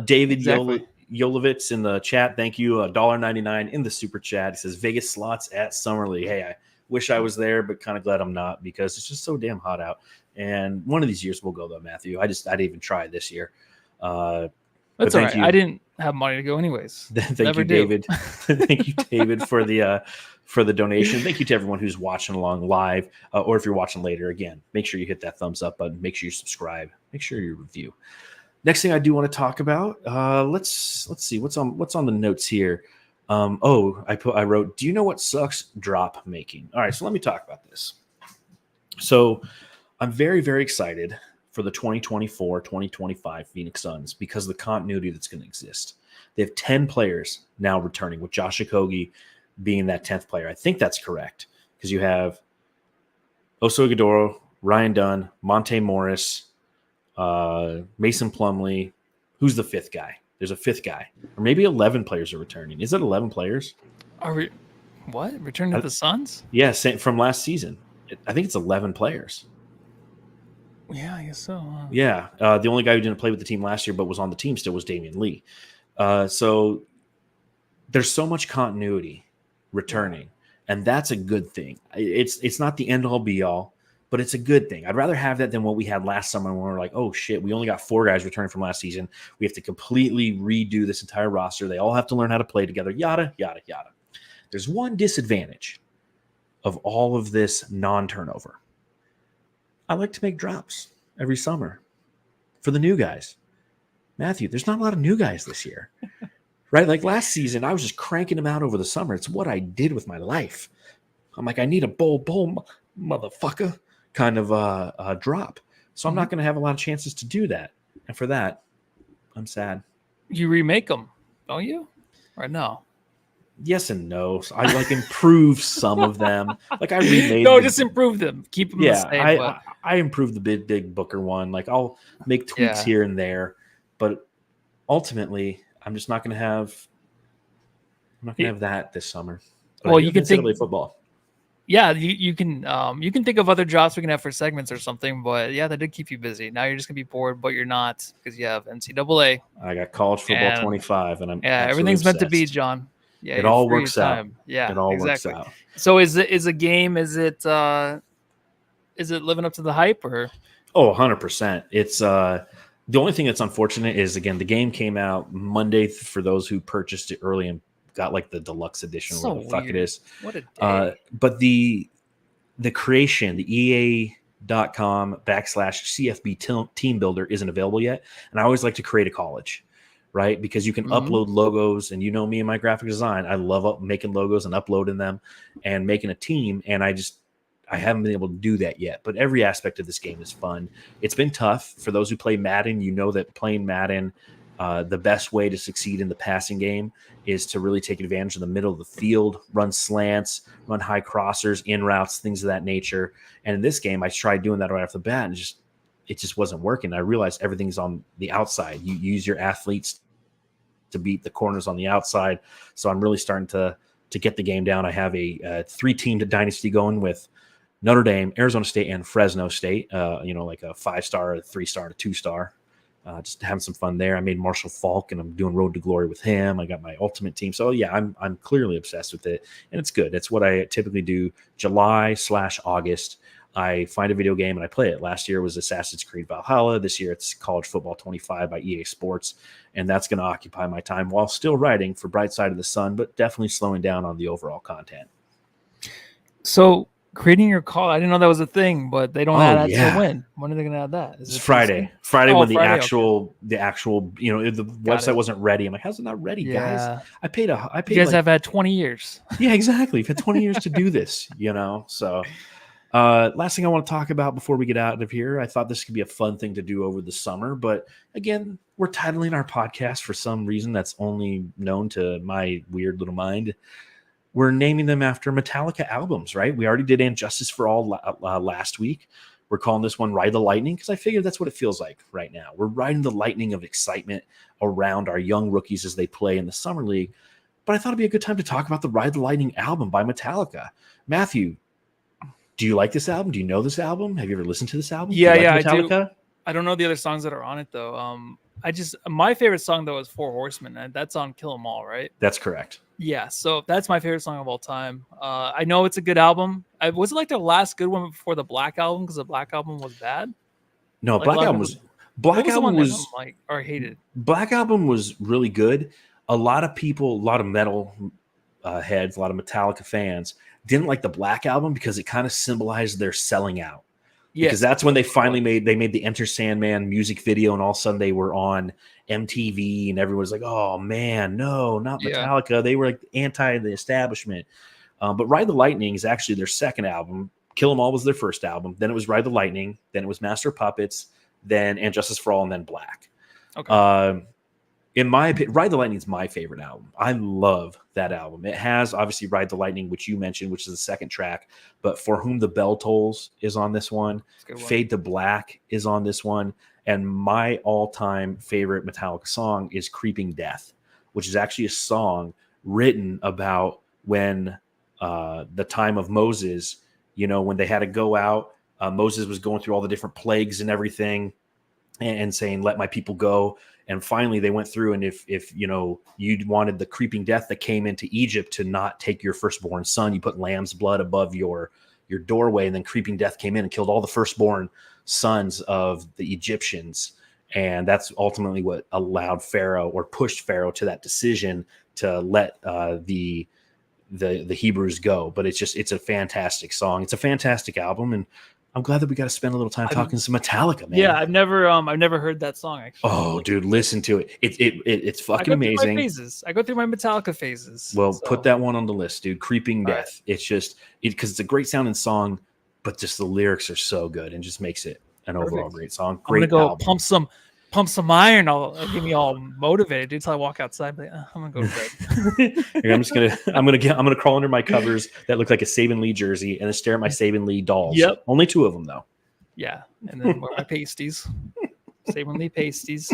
S1: David
S2: Exactly.
S1: Yolovitz in the chat. Thank you. $1.99 in the super chat. He says Vegas slots at Summer League. Hey, I wish I was there, but kind of glad I'm not because it's just so damn hot out. And one of these years we'll go though, Matthew. I didn't even try this year.
S2: That's all right.
S1: you.
S2: I didn't have money to go anyways.
S1: Thank
S2: Never
S1: you,
S2: do.
S1: David. Thank you, David, for the donation. Thank you to everyone who's watching along live, or if you're watching later. Again, make sure you hit that thumbs up button. Make sure you subscribe. Make sure you review. Next thing I do want to talk about. Let's see what's on the notes here. I wrote. Do you know what sucks? Drop making. All right, so let me talk about this. So I'm very, very excited for the 2024-2025 Phoenix Suns because of the continuity that's going to exist. They have 10 players now returning, with Josh Okogie being that 10th player. I think that's correct because you have Oso Ighodaro, Ryan Dunn, Monte Morris, Mason Plumlee. Who's the fifth guy? There's a fifth guy. Or maybe 11 players are returning. Is it 11 players?
S2: Are we what? Returning to the Suns?
S1: Yeah, from last season. I think it's 11 players.
S2: Yeah, I guess so.
S1: Yeah. The only guy who didn't play with the team last year but was on the team still was Damian Lee. So there's so much continuity returning, and that's a good thing. It's not the end-all be-all, but it's a good thing. I'd rather have that than what we had last summer when we were like, oh, shit, we only got 4 guys returning from last season. We have to completely redo this entire roster. They all have to learn how to play together, yada, yada, yada. There's one disadvantage of all of this non-turnover. I like to make drops every summer for the new guys. Matthew, there's not a lot of new guys this year, right? Like last season, I was just cranking them out over the summer. It's what I did with my life. I'm like, I need a bowl, motherfucker kind of drop. So I'm not going to have a lot of chances to do that. And for that, I'm sad.
S2: You remake them. don't you? Or no?
S1: Yes and no. So I like improve some of them. Like I remade.
S2: No, just improve them. Keep them the same.
S1: I improved the Big Booker one. Like I'll make tweaks here and there, but ultimately, I'm just not going to have. I'm not going to have that this summer. But
S2: Well,
S1: I do
S2: you can think
S1: football.
S2: Yeah, you can think of other jobs we can have for segments or something, but yeah, that did keep you busy. Now you're just gonna be bored, but you're not because you have NCAA.
S1: I got college football 25, and I'm
S2: everything's meant to be,
S1: obsessed.
S2: John. Yeah,
S1: It
S2: you're
S1: all
S2: free
S1: works
S2: time.
S1: out.
S2: Yeah,
S1: It all
S2: exactly.
S1: works out.
S2: So is a game? Is it living up to the hype or?
S1: Oh, 100%. It's the only thing that's unfortunate is again the game came out Monday for those who purchased it early and got like the deluxe edition or whatever the fuck it is.
S2: What a day.
S1: But the creation, the EA.com/CFB team builder isn't available yet. And I always like to create a college, right? Because you can upload logos, and you know me and my graphic design. I love making logos and uploading them and making a team. And I haven't been able to do that yet. But every aspect of this game is fun. It's been tough for those who play Madden. You know that playing Madden, the best way to succeed in the passing game is to really take advantage of the middle of the field, run slants, run high crossers, in routes, things of that nature. And in this game, I tried doing that right off the bat, and it just wasn't working. I realized everything's on the outside. You use your athletes to beat the corners on the outside. So I'm really starting to get the game down. I have a 3-team dynasty going with Notre Dame, Arizona State, and Fresno State. Like a 5-star, a 3-star, a 2-star. Just having some fun there. I made Marshall Falk, and I'm doing Road to Glory with him. I got my ultimate team. So yeah, I'm clearly obsessed with it, and it's good. It's what I typically do. July/August, I find a video game and I play it. Last year was Assassin's Creed Valhalla. This year it's College Football 25 by EA Sports, and that's going to occupy my time while still writing for Bright Side of the Sun, but definitely slowing down on the overall content.
S2: So creating your call, I didn't know that was a thing, but they don't add that to when. When are they going to add that?
S1: It's Friday. Friday when the actual, the
S2: Got
S1: website
S2: it.
S1: wasn't ready. I'm like, how's it not ready, guys? I paid.
S2: You guys have had 20 years.
S1: Yeah, exactly. You've had 20 years to do this, So, last thing I want to talk about before we get out of here, I thought this could be a fun thing to do over the summer, but again, we're titling our podcast for some reason that's only known to my weird little mind. We're naming them after Metallica albums, right? We already did And Justice for All last week. We're calling this one Ride the Lightning because I figured that's what it feels like right now. We're riding the lightning of excitement around our young rookies as they play in the Summer League. But I thought it'd be a good time to talk about the Ride the Lightning album by Metallica. Matthew, do you like this album? Do you know this album? Have you ever listened to this album?
S2: Yeah,
S1: Metallica?
S2: I do. I don't know the other songs that are on it, though. My favorite song, though, is Four Horsemen, and that's on Kill 'Em All, right?
S1: That's correct.
S2: Yeah, so that's my favorite song of all time. I know it's a good album. Was it like their last good one before the Black Album? Because the Black Album was bad.
S1: No,
S2: like
S1: Black Album was
S2: like or hated.
S1: Black Album was really good. A lot of people, a lot of metal heads, a lot of Metallica fans didn't like the Black Album because it kind of symbolized their selling out. Yes. Because that's when they finally made the Enter Sandman music video, and all of a sudden they were on MTV, and everyone was like, "Oh man, no, not Metallica." Yeah. They were like anti the establishment. But Ride the Lightning is actually their second album. Kill 'Em All was their first album. Then it was Ride the Lightning. Then it was Master of Puppets. Then And Justice for All, and then Black. Okay. In my opinion, Ride the Lightning is my favorite album. I love that album. It has obviously Ride the Lightning, which you mentioned, which is the second track, but For Whom the Bell Tolls is on this one. Fade to Black is on this one. And my all-time favorite Metallica song is Creeping Death, which is actually a song written about when the time of Moses, when they had to go out, Moses was going through all the different plagues and everything and saying, let my people go. And finally they went through, and if you wanted the creeping death that came into Egypt to not take your firstborn son, you put lamb's blood above your doorway, and then creeping death came in and killed all the firstborn sons of the Egyptians. And that's ultimately what allowed Pharaoh, or pushed Pharaoh, to that decision to let the Hebrews go. But it's a fantastic song. It's a fantastic album, and I'm glad that we got to spend a little time talking some Metallica, man.
S2: Yeah, I've never heard that song actually.
S1: Oh, dude, listen to it. It's fucking amazing.
S2: I go through my Metallica phases.
S1: Well, put that one on the list, dude. Creeping Death. Right. It's just because it's a great sounding song, but just the lyrics are so good and just makes it an overall great song. Great
S2: I'm gonna go
S1: album.
S2: pump some pump some iron. I'll get me all motivated, dude. Till I walk outside, like, I'm gonna go to bed.
S1: I'm gonna crawl under my covers that look like a Saban Lee jersey and then stare at my Saban Lee dolls.
S2: Yep.
S1: Only 2 of them though.
S2: Yeah, and then wear my pasties. Saban Lee pasties.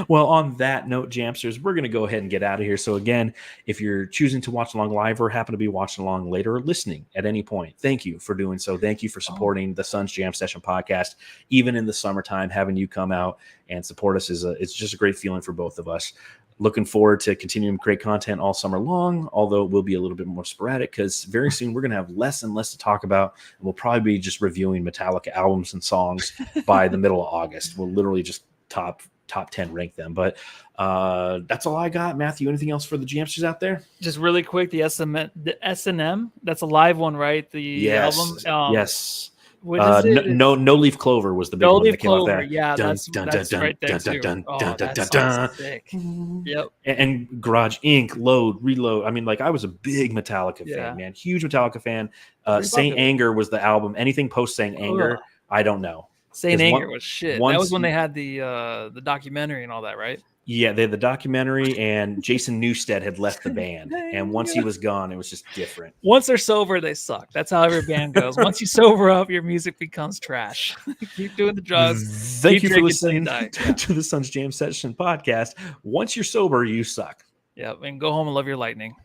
S1: Well, on that note, Jamsters, we're going to go ahead and get out of here. So again, if you're choosing to watch along live or happen to be watching along later or listening at any point, thank you for doing so. Thank you for supporting the Suns Jam Session podcast. Even in the summertime, having you come out and support us it's just a great feeling for both of us. Looking forward to continuing to create content all summer long, although it will be a little bit more sporadic because very soon we're going to have less and less to talk about. And we'll probably be just reviewing Metallica albums and songs by the middle of August. We'll literally just top 10 rank them. But that's all I got. Matthew, anything else for the Jamsters out there?
S2: Just really quick, the S&M, that's a live one, right? The album.
S1: Yes.
S2: What is it?
S1: No Leaf Clover was the big one that came out there.
S2: Yeah, that's right there too. That's sick. Yep.
S1: And Garage Inc., Load, Reload. I mean, like, I was a big Metallica fan, man. Huge Metallica fan. Saint Anger was the album. Anything post Saint Anger, I don't know.
S2: Saint Anger was shit. That was when they had the documentary and all that, right?
S1: Yeah, they had the documentary, and Jason Newsted had left the band. And once he was gone, it was just different.
S2: Once they're sober, they suck. That's how every band goes. Once you sober up, your music becomes trash. Keep doing the drugs.
S1: Thank you for listening to the Suns Jam Session podcast. Once you're sober, you suck.
S2: Yep, and go home and love your lightning.